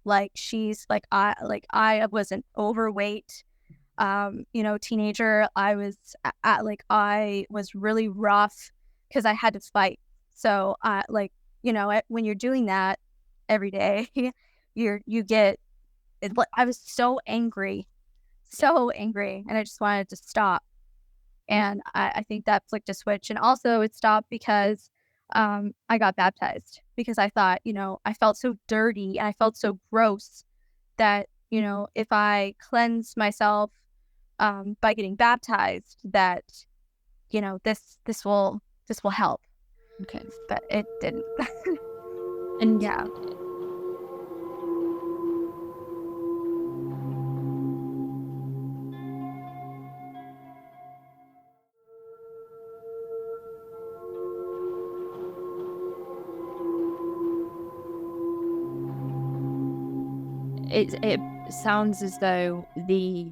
Like, she's like, I was an overweight, teenager. I was I was really rough because I had to fight. So when you're doing that every day, you get it. I was so angry, and I just wanted to stop. And I think that flicked a switch. And also it stopped because I got baptized, because I thought, I felt so dirty and I felt so gross that, if I cleanse myself by getting baptized, that, this will help. Okay. But it didn't. And yeah. it sounds as though the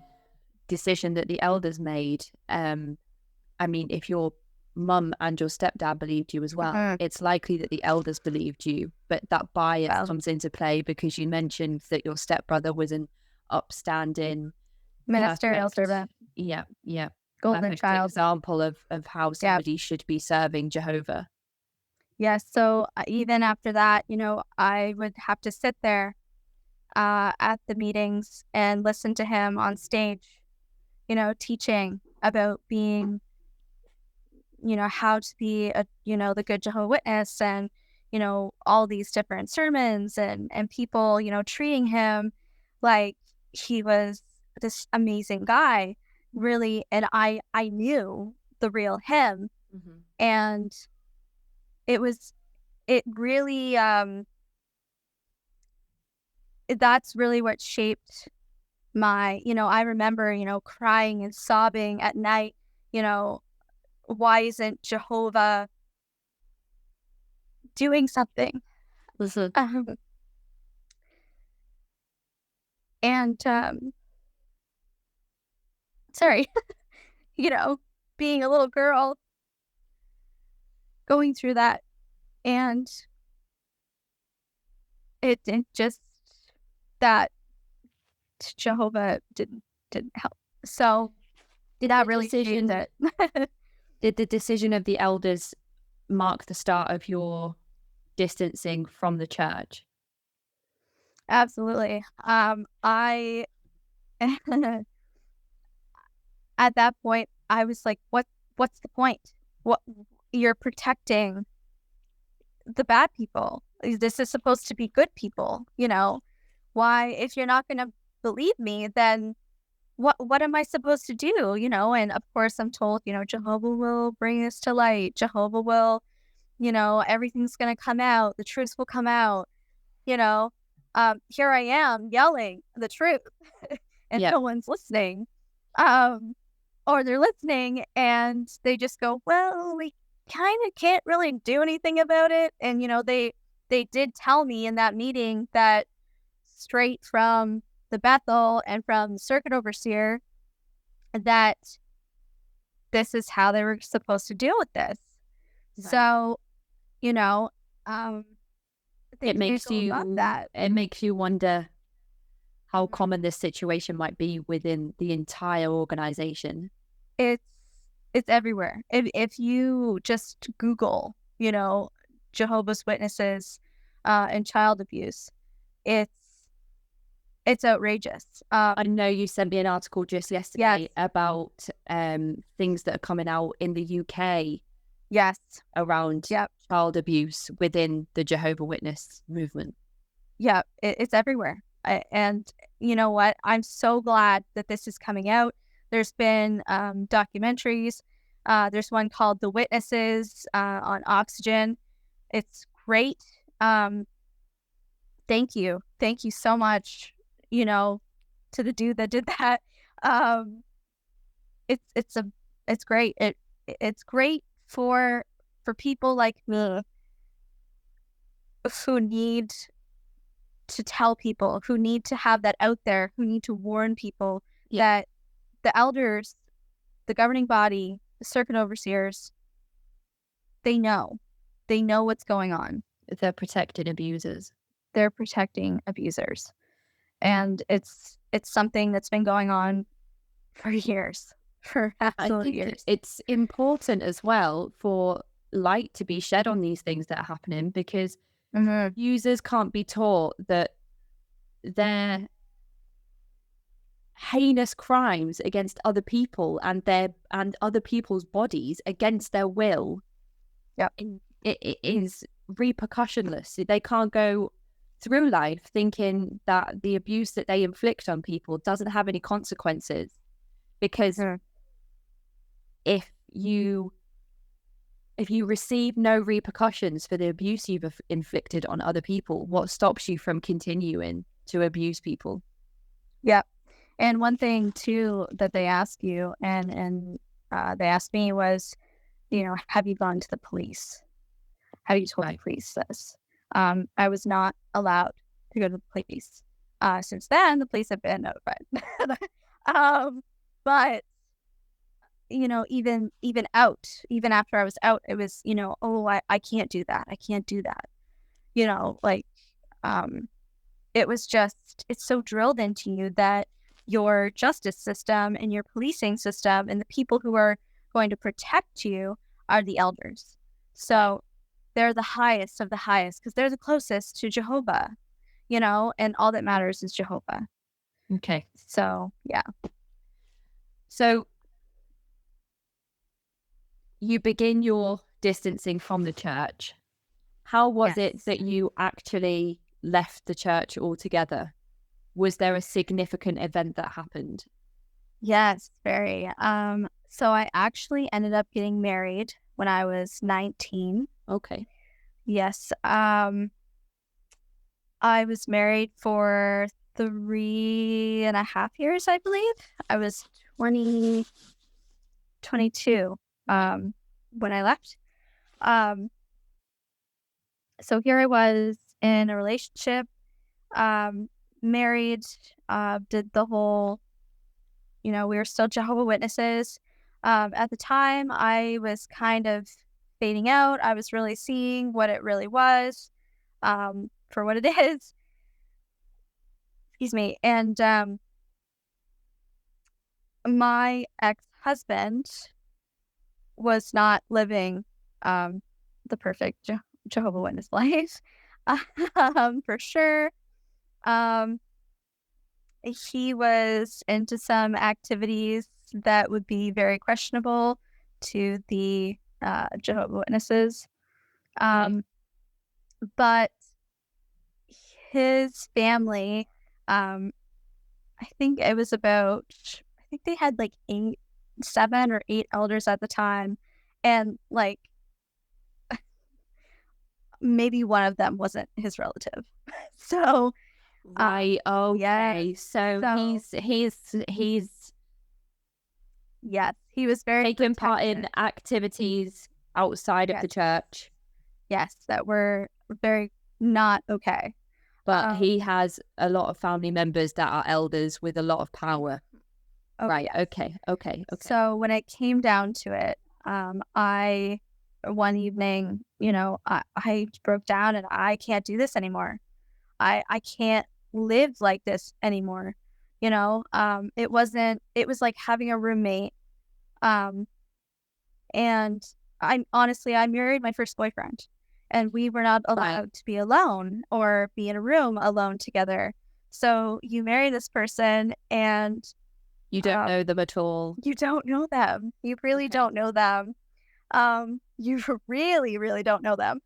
decision that the elders made, I mean, if your mum and your stepdad believed you as well, it's likely that the elders believed you, but that bias comes into play because you mentioned that your stepbrother was an upstanding ministerial servant. Yeah. Golden child. Example of how somebody should be serving Jehovah. Yes. So even after that, I would have to sit there at the meetings and listen to him on stage, teaching about being, how to be the good Jehovah Witness, and, all these different sermons, and people, treating him like he was this amazing guy, really. And I knew the real him. Mm-hmm. And it really, that's really what shaped my, I remember, crying and sobbing at night, why isn't Jehovah doing something? And, sorry, being a little girl going through that, and it just, that Jehovah didn't help. So did that the really decision that did the decision of the elders mark the start of your distancing from the church? Absolutely. I at that point I was like, what's the point? What, you're protecting the bad people. This is supposed to be good people, Why, if you're not going to believe me, then what am I supposed to do, And of course I'm told, Jehovah will bring this to light. Jehovah will, everything's going to come out. The truth will come out, Here I am yelling the truth and no one's listening. Or they're listening and they just go, well, we kind of can't really do anything about it. And, they did tell me in that meeting that straight from the Bethel and from the circuit overseer that this is how they were supposed to deal with this. Right. So, it makes you wonder how common this situation might be within the entire organization. It's everywhere. If you just Google, Jehovah's Witnesses and child abuse, it's outrageous. I know you sent me an article just yesterday about things that are coming out in the UK. Yes. Around child abuse within the Jehovah Witness movement. Yeah, it's everywhere. And you know what? I'm so glad that this is coming out. There's been documentaries. There's one called The Witnesses on Oxygen. It's great. Thank you. Thank you so much, you know, to the dude that did that. Um, it's great. It's great for people like me who need to tell people, who need to have that out there, who need to warn people that the elders, the governing body, the circuit overseers, they know what's going on. They're protecting abusers. They're protecting abusers. And it's something that's been going on for years, for absolute years. It's important as well for light to be shed on these things that are happening, because users can't be taught that their heinous crimes against other people and other people's bodies against their will. It is repercussionless. They can't go through life thinking that the abuse that they inflict on people doesn't have any consequences, because if you receive no repercussions for the abuse you've inflicted on other people, what stops you from continuing to abuse people? Yeah. And one thing too that they ask you, and they asked me, was, you know, have you gone to the police? Have you told the police this? I was not allowed to go to the police. Since then, the police have been notified. But you know, even after I was out, it was, you know, I can't do that. I can't do that. You know, like, it was just, it's so drilled into you that your justice system and your policing system and the people who are going to protect you are the elders. So they're the highest of the highest because they're the closest to Jehovah, you know, and all that matters is Jehovah. Okay. So, yeah. So you begin your distancing from the church. How was it that you actually left the church altogether? Was there a significant event that happened? Yes, very. So I actually ended up getting married when I was 19. Okay. Yes. I was married for 3.5 years, I believe. I was 22 when I left. So here I was in a relationship, married, did the whole, you know, we were still Jehovah Witnesses. At the time, I was kind of fading out. I was really seeing what it really was, for what it is. Excuse me. And my ex-husband was not living the perfect Jehovah Witness life, for sure. He was into some activities that would be very questionable to the Jehovah Witnesses. But his family, I think it was about, I think they had like 7 or 8 elders at the time. And like, maybe one of them wasn't his relative. So, right. Oh, okay. So he's yes, he was very taking part in activities outside of the church. Yes, that were very not okay. But he has a lot of family members that are elders with a lot of power. Right. Yes. Okay. So when it came down to it, I one evening, you know, I broke down and I can't do this anymore. I can't live like this anymore. You know, it was like having a roommate. And I married my first boyfriend, and we were not allowed to be alone or be in a room alone together. So you marry this person and you don't know them at all. You don't know them. You really don't know them. You really, really don't know them.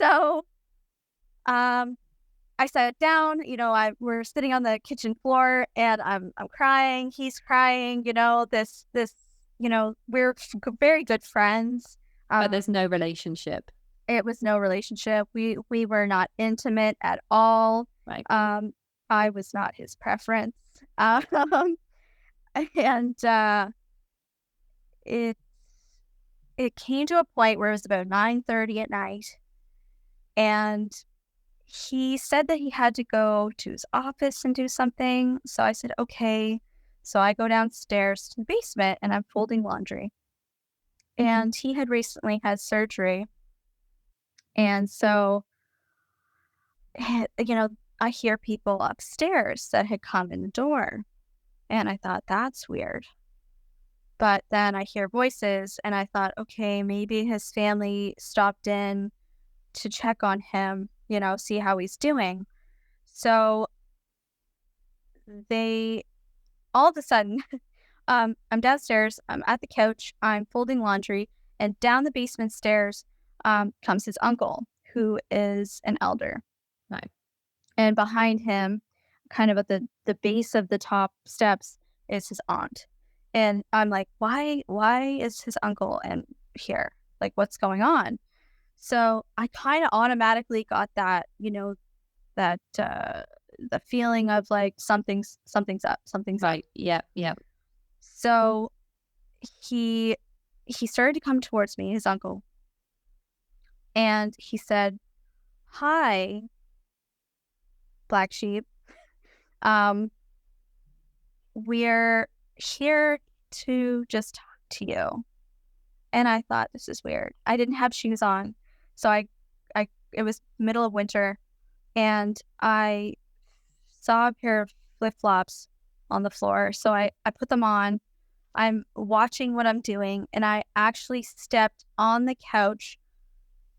So I sat down, we're sitting on the kitchen floor, and I'm crying. He's crying. We're very good friends. But there's no relationship. It was no relationship. We were not intimate at all. Right. I was not his preference. And it came to a point where it was about 9:30 at night, and he said that he had to go to his office and do something. So I said, okay. So I go downstairs to the basement, and I'm folding laundry. And he had recently had surgery. And so, I hear people upstairs that had come in the door. And I thought, that's weird. But then I hear voices, and I thought, okay, maybe his family stopped in to check on him, see how he's doing. So all of a sudden, I'm downstairs, I'm at the couch, I'm folding laundry, and down the basement stairs comes his uncle, who is an elder. Right. And behind him, kind of at the base of the top steps, is his aunt. And I'm like, why is his uncle here? Like, what's going on? So I kind of automatically got that, that the feeling of like something's up, something's right. Yep. So he started to come towards me, his uncle, and he said, "Hi, Black Sheep. We're here to just talk to you." And I thought, this is weird. I didn't have shoes on, so it was middle of winter, and I saw a pair of flip-flops on the floor, so I put them on. I'm watching what I'm doing, and I actually stepped on the couch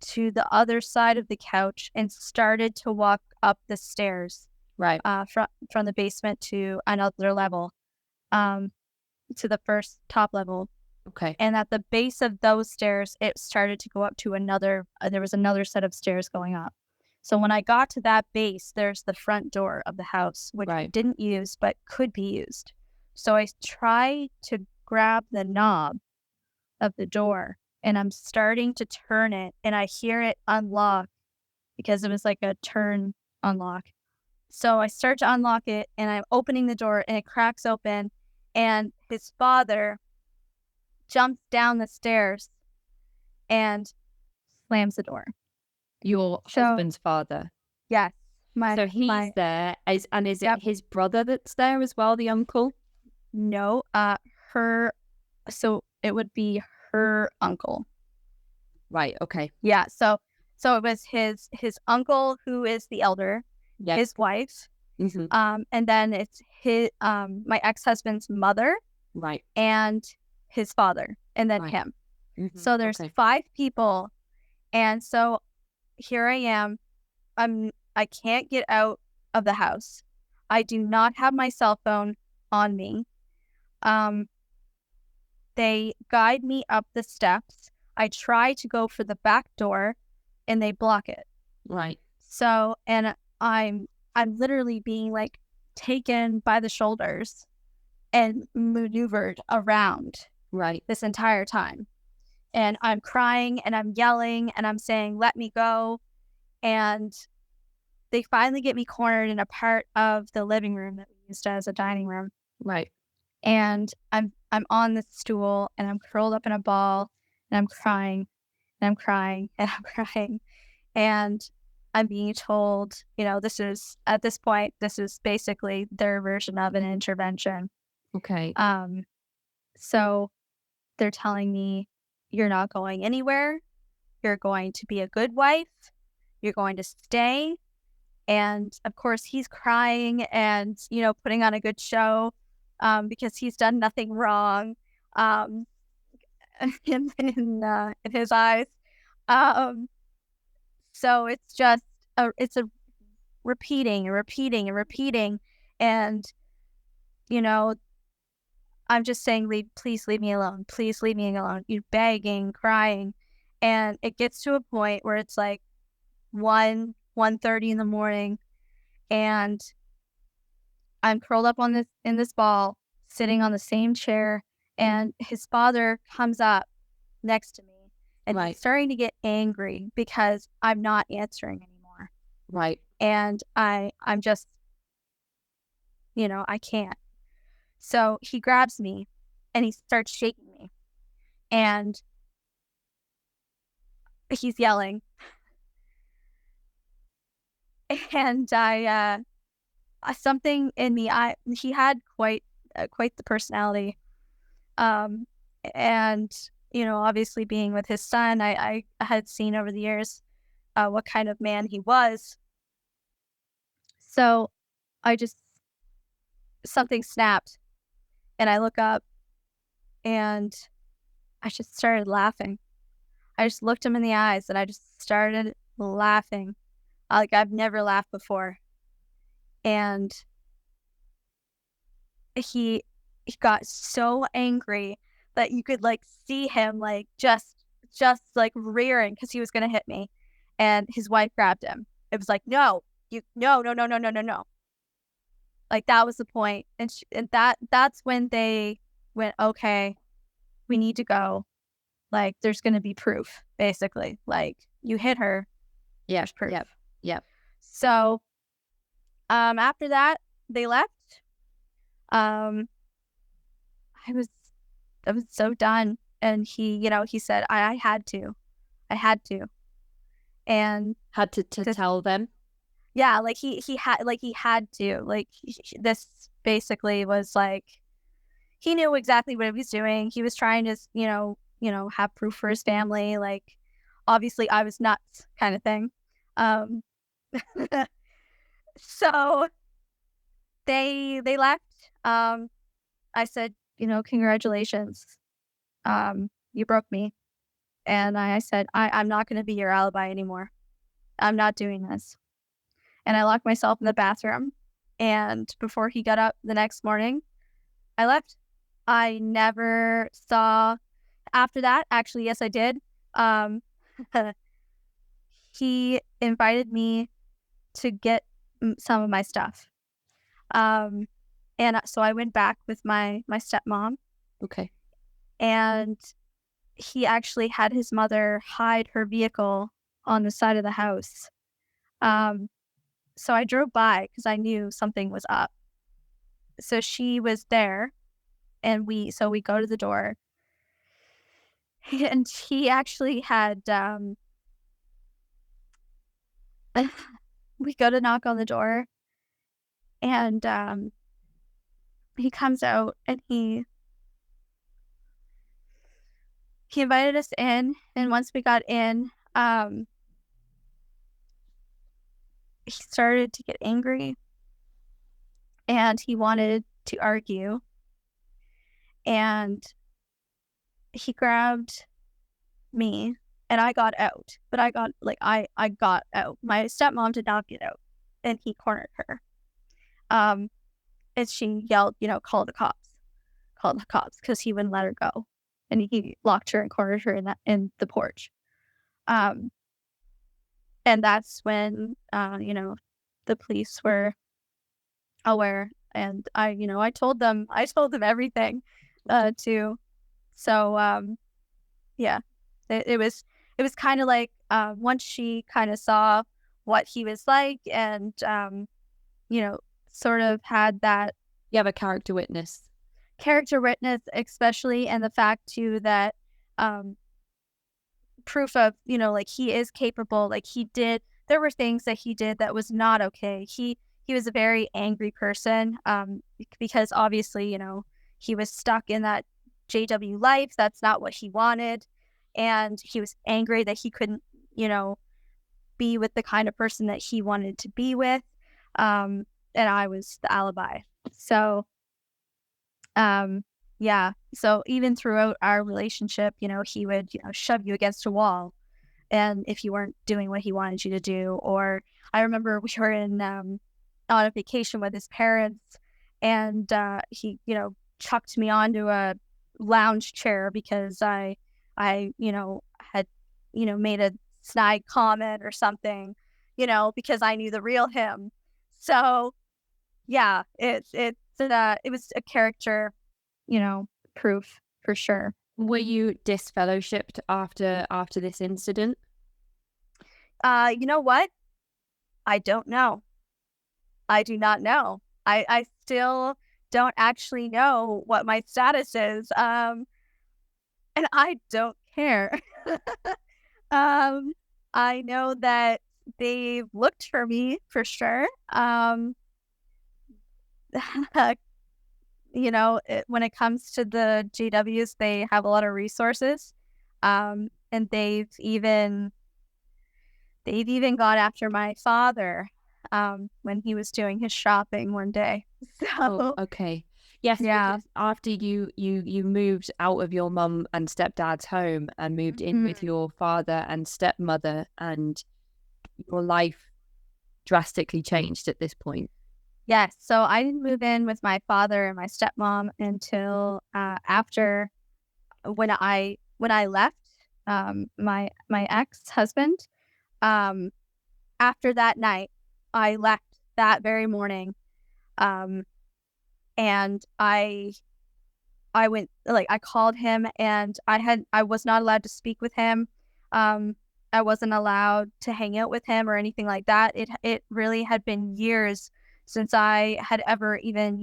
to the other side of the couch and started to walk up the stairs, right, from the basement to another level, to the first top level. Okay. And at the base of those stairs, it started to go up to another. There was another set of stairs going up. So when I got to that base, there's the front door of the house, which I didn't use but could be used. So I try to grab the knob of the door, and I'm starting to turn it, and I hear it unlock because it was like a turn unlock. So I start to unlock it, and I'm opening the door, and it cracks open, and his father jumps down the stairs and slams the door. Your husband's father? Yes. So he's there, is it his brother that's there as well, the uncle? No, so it would be her uncle. Right, okay. Yeah, so it was his uncle, who is the elder, his wife, and then it's his my ex-husband's mother, right, and his father, and then him. So there's 5 people, and so here I am. I can't get out of the house. I do not have my cell phone on me. They guide me up the steps. I try to go for the back door, and they block it. Right. So, and I'm literally being like taken by the shoulders and maneuvered around this entire time. And I'm crying, and I'm yelling, and I'm saying, "Let me go." And they finally get me cornered in a part of the living room that we used as a dining room. Right. And I'm on the stool, and I'm curled up in a ball, and I'm crying, and I'm crying, and I'm crying. And I'm being told, this is basically their version of an intervention. Okay. So they're telling me, you're not going anywhere. You're going to be a good wife. You're going to stay. And of course, he's crying and, putting on a good show, because he's done nothing wrong, in his eyes. So it's just it's a repeating and repeating and repeating, and I'm just saying, please leave me alone. Please leave me alone. You're begging, crying, and it gets to a point where it's like 1:30 in the morning, And I'm curled up in this ball, sitting on the same chair, and his father comes up next to me, and Right. he's starting to get angry because I'm not answering anymore. Right. And I'm just, I can't. So he grabs me and he starts shaking me, and he's yelling. And something in me, he had quite the personality. Um, and, obviously being with his son, I had seen over the years what kind of man he was. So I just, something snapped, and I look up, and I just started laughing. I just looked him in the eyes, and I just started laughing like I've never laughed before. And he he got so angry that you could like see him like just like rearing because he was gonna hit me. And his wife grabbed him. It was like, no, you no, no, no, no, no, no, no. Like that was the point. And that's when they went, okay, we need to go. Like there's gonna be proof, basically. Like you hit her, there's proof. Yep. So after that, they left. Um I was so done. And he said, I had to. I had to. And Had to tell them. yeah, like he had to. Like this basically was like he knew exactly what he was doing. He was trying to, have proof for his family. Like obviously I was nuts kind of thing. Um so they left. I said, congratulations. You broke me. And I said, I'm not going to be your alibi anymore. I'm not doing this. And I locked myself in the bathroom. And before he got up the next morning, I left. I never saw after that. Actually, yes, I did. Um, he invited me to get some of my stuff. And so I went back with my stepmom. Okay. And he actually had his mother hide her vehicle on the side of the house. So I drove by because I knew something was up. So she was there, and we go to the door, and he actually had we go to knock on the door, and he comes out, and he invited us in, and once we got in, he started to get angry, and he wanted to argue, and he grabbed me, and I got out, but I got out. My stepmom did not get out, and he cornered her. And she yelled, call the cops, because he wouldn't let her go, and he locked her and cornered her in the porch. And that's when the police were aware, and I told them everything, too. So yeah, it was kind of like once she kind of saw what he was like, and sort of had that You have a character witness, especially, and the fact too that proof of like he is capable. Like there were things that he did that was not okay. He was a very angry person, because obviously he was stuck in that JW life. That's not what he wanted, and he was angry that he couldn't be with the kind of person that he wanted to be with, and I was the alibi. So yeah, so even throughout our relationship, he would shove you against a wall, and if you weren't doing what he wanted you to do. Or I remember we were on a vacation with his parents, and he chucked me onto a lounge chair because I had made a snide comment or something, because I knew the real him. So yeah, it was a character, proof for sure. Were you disfellowshipped after this incident? You know what? I don't know. I do not know. I still don't actually know what my status is. And I don't care. um, I know that they've looked for me for sure. When it comes to the GWs, they have a lot of resources. And they've even gone after my father when he was doing his shopping one day. Oh, So okay. Yes, yeah. because after you moved out of your mum and stepdad's home and moved in with your father and stepmother, and your life drastically changed at this point. Yes. So I didn't move in with my father and my stepmom until after when I left my ex-husband. Um, After that night, I left that very morning. And I went, like, I called him, and I was not allowed to speak with him. I wasn't allowed to hang out with him or anything like that. It really had been years since I had ever even,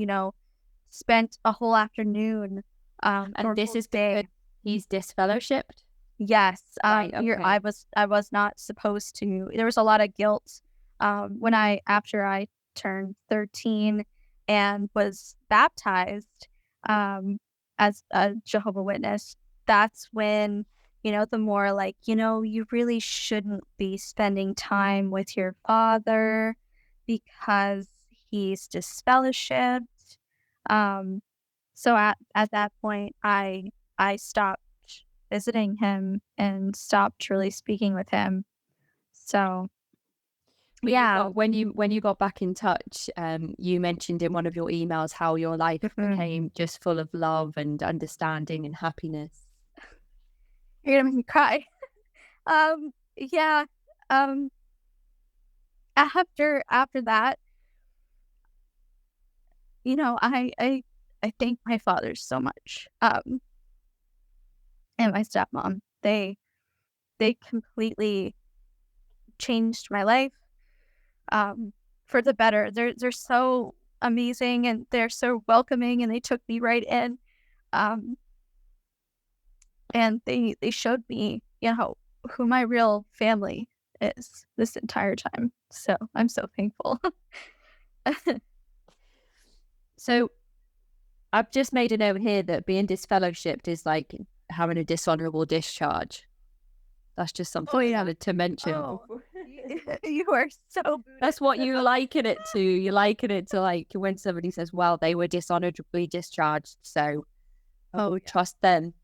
spent a whole afternoon And or this whole is day. because he's disfellowshipped? Yes, Right, you're okay. I was not supposed to. There was a lot of guilt after I turned 13 and was baptized as a Jehovah Witness. That's when, the more like, you really shouldn't be spending time with your father because he's disfellowshipped. Um, so at that point, I stopped visiting him and stopped really speaking with him. So But yeah. when you got back in touch, you mentioned in one of your emails how your life Mhm. became just full of love and understanding and happiness. You're gonna make me cry. Yeah. Um, after that, I thank my father so much. And my stepmom. They completely changed my life. For the better. They're so amazing, and they're so welcoming, and they took me right in. Um, and they showed me, who my real family is this entire time. So I'm so thankful. So I've just made a note here that being disfellowshipped is like having a dishonorable discharge. That's just something I wanted to mention. Oh, you are so That's what you liken it to. You liken it to like when somebody says, well, they were dishonorably discharged, so trust them.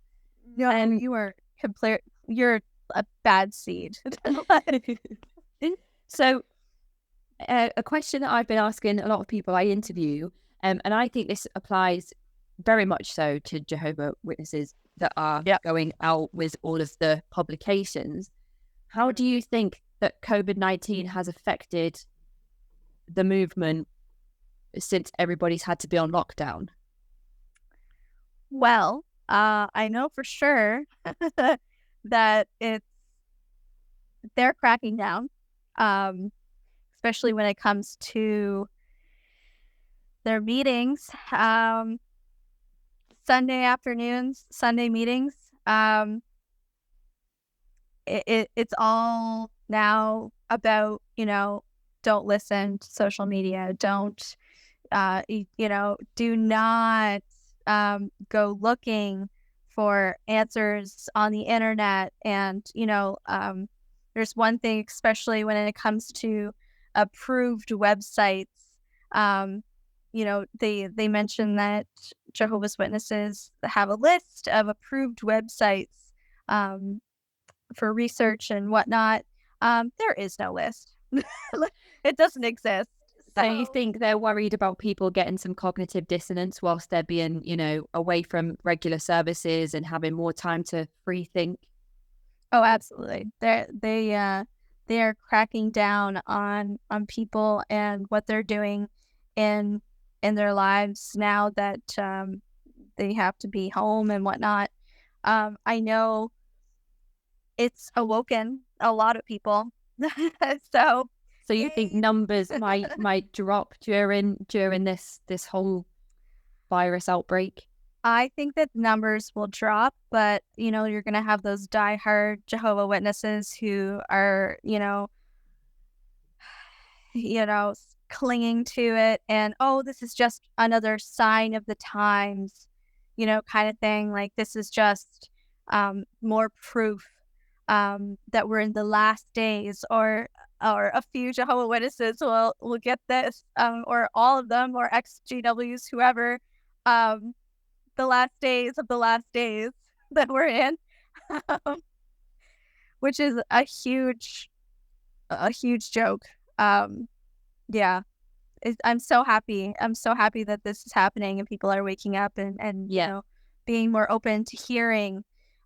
no, you are complete. You're a bad seed. So a question that I've been asking a lot of people I interview, and I think this applies very much so to Jehovah Witnesses that are going out with all of the publications. How do you think that COVID-19 has affected the movement since everybody's had to be on lockdown? Well, I know for sure that they're cracking down, especially when it comes to their meetings, Sunday afternoons, Sunday meetings. It's all now about, don't listen to social media. Don't, do not go looking for answers on the internet. And, there's one thing, especially when it comes to approved websites. They mention that Jehovah's Witnesses have a list of approved websites for research and whatnot. There is no list. It doesn't exist. So you think they're worried about people getting some cognitive dissonance whilst they're being, away from regular services and having more time to free think? Oh, absolutely. They they're cracking down on people and what they're doing in their lives now that they have to be home and whatnot. I know it's awoken a lot of people. So So you think numbers might drop during this whole virus outbreak? I think that numbers will drop, but you're gonna have those diehard Jehovah Witnesses who are, clinging to it, and this is just another sign of the times, kind of thing. Like, this is just more proof that we're in the last days, or a few Jehovah Witnesses will get this, or all of them, or ex-GWs, whoever, the last days of the last days that we're in, which is a huge joke. Yeah, I'm so happy. I'm so happy that this is happening and people are waking up and being more open to hearing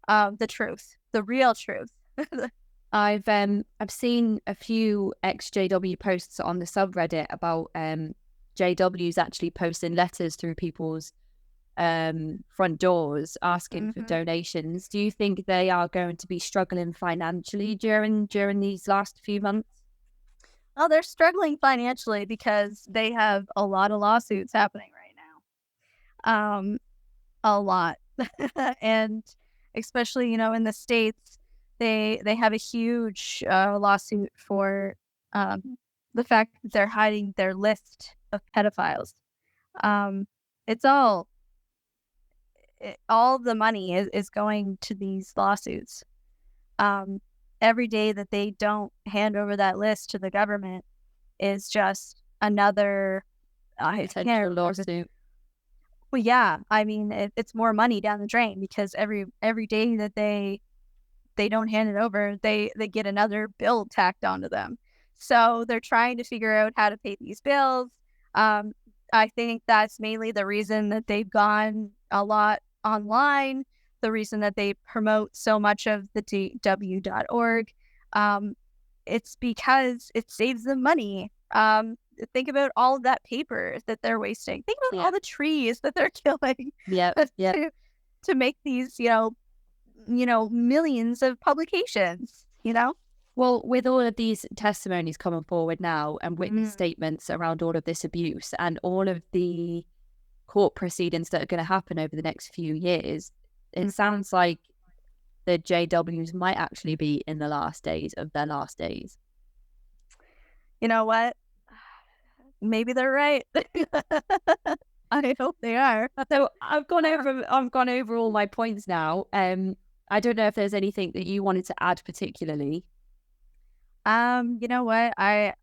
the truth, the real truth. I've seen a few ex-JW posts on the subreddit about JWs actually posting letters through people's front doors asking for donations. Do you think they are going to be struggling financially during these last few months? Oh, they're struggling financially because they have a lot of lawsuits happening right now. A lot. And especially, in the States, they have a huge lawsuit for the fact that they're hiding their list of pedophiles. It's all the money is going to these lawsuits. Every day that they don't hand over that list to the government is just another potential lawsuit. Well, yeah, I mean, it's more money down the drain, because every day that they don't hand it over, they get another bill tacked onto them. So they're trying to figure out how to pay these bills. I think that's mainly the reason that they've gone a lot online, the reason that they promote so much of the DW.org. It's because it saves them money. Think about all of that paper that they're wasting. Think about all the trees that they're killing to make these, millions of publications, Well, with all of these testimonies coming forward now and witness statements around all of this abuse and all of the court proceedings that are going to happen over the next few years, it sounds like the JWs might actually be in the last days of their last days. You know what? Maybe they're right. I hope they are. So I've gone over all my points now. I don't know if there's anything that you wanted to add particularly. You know what? I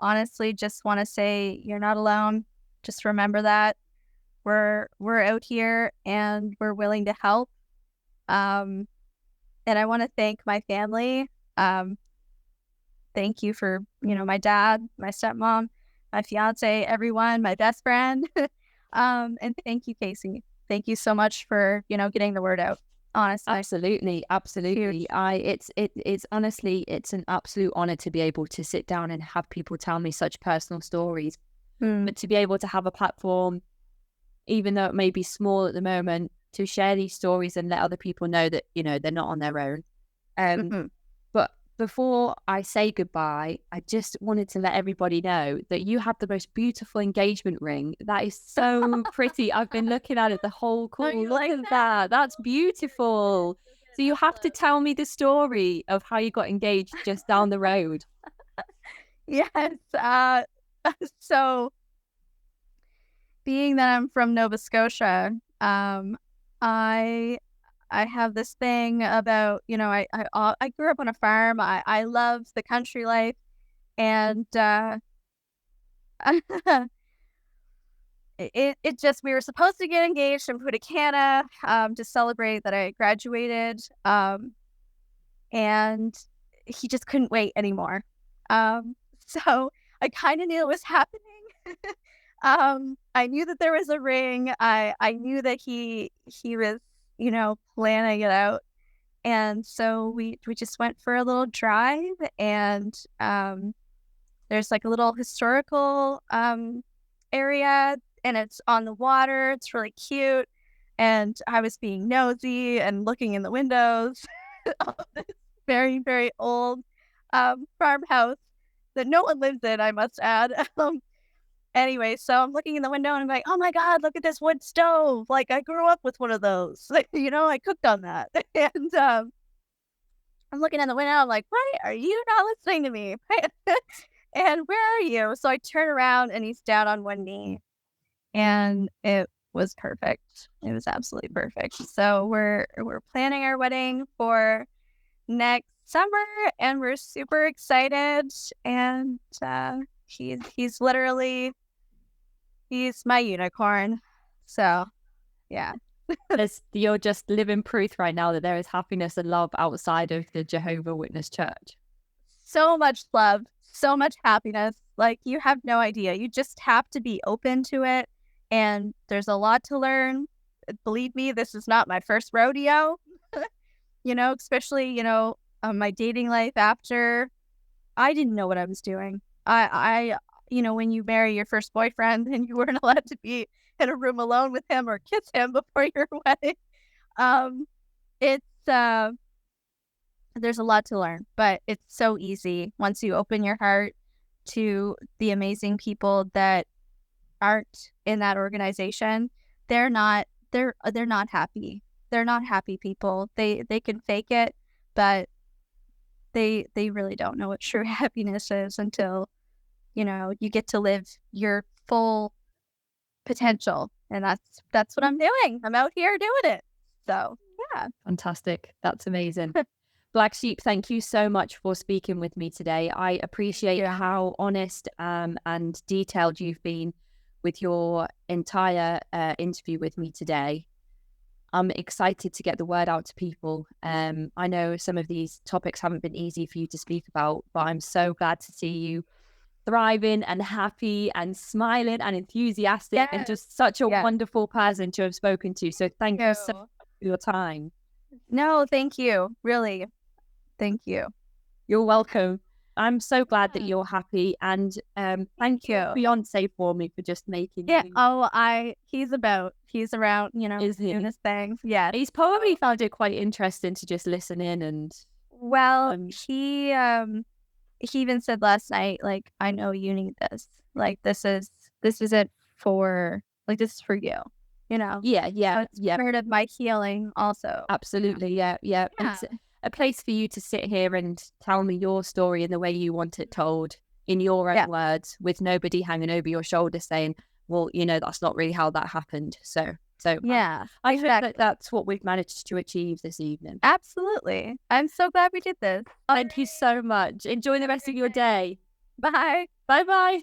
honestly just want to say you're not alone. Just remember that we're out here and we're willing to help. And I want to thank my family. Thank you for, my dad, my stepmom, my fiance, everyone, my best friend. And thank you, Casey. Thank you so much for, getting the word out. Honestly. Absolutely. It's honestly, it's an absolute honor to be able to sit down and have people tell me such personal stories, but to be able to have a platform, even though it may be small at the moment, to share these stories and let other people know that, they're not on their own. But before I say goodbye, I just wanted to let everybody know that you have the most beautiful engagement ring. That is so pretty. I've been looking at it the whole call. Look at that. That's beautiful. So you have to tell me the story of how you got engaged just down the road. Yes. So being that I'm from Nova Scotia, I have this thing about, I grew up on a farm. I love the country life, and it just, we were supposed to get engaged in Punta Cana to celebrate that I graduated, and he just couldn't wait anymore. So I kind of knew it was happening. I knew that there was a ring. I knew that he was, planning it out. And so we just went for a little drive, and there's like a little historical area, and it's on the water. It's really cute. And I was being nosy and looking in the windows of this very, very old farmhouse that no one lives in, I must add. Anyway, so I'm looking in the window and I'm like, oh my God, look at this wood stove. Like, I grew up with one of those. Like, I cooked on that. And I'm looking in the window. I'm like, why are you not listening to me? And where are you? So I turn around and he's down on one knee. And it was perfect. It was absolutely perfect. So we're planning our wedding for next summer, and we're super excited. And he's literally, he's my unicorn. So yeah. You're just living proof right now that there is happiness and love outside of the Jehovah Witness Church. So much love, so much happiness. Like, you have no idea. You just have to be open to it. And there's a lot to learn. Believe me, this is not my first rodeo. Especially, my dating life after. I didn't know what I was doing. I when you marry your first boyfriend and you weren't allowed to be in a room alone with him or kiss him before your wedding, it's there's a lot to learn, but it's so easy once you open your heart to the amazing people that aren't in that organization. They're not happy. They're not happy people. They can fake it, but they really don't know what true happiness is until you get to live your full potential. And that's what I'm doing. I'm out here doing it. So yeah. Fantastic. That's amazing. Black Sheep, thank you so much for speaking with me today. I appreciate how honest and detailed you've been with your entire interview with me today. I'm excited to get the word out to people. I know some of these topics haven't been easy for you to speak about, but I'm so glad to see you thriving and happy and smiling and enthusiastic and just such a wonderful person to have spoken to. So thank you so much for your time. No, thank you. Really. Thank you. You're welcome. I'm so glad that you're happy, and thank you, Beyonce, for me for just making me. He's around, doing his thing. Yeah. He's probably found it quite interesting to just listen in, and he even said last night, like, I know you need this. Like, this isn't for, like, this is for you. Yeah. So it's part of my healing also. Absolutely. Yeah. It's a place for you to sit here and tell me your story in the way you want it told, in your own words, with nobody hanging over your shoulder saying, well, that's not really how that happened. So yeah, I hope that that's what we've managed to achieve this evening. Absolutely. I'm so glad we did this. Thank you so much. Enjoy the rest of your day. Bye. Bye-bye.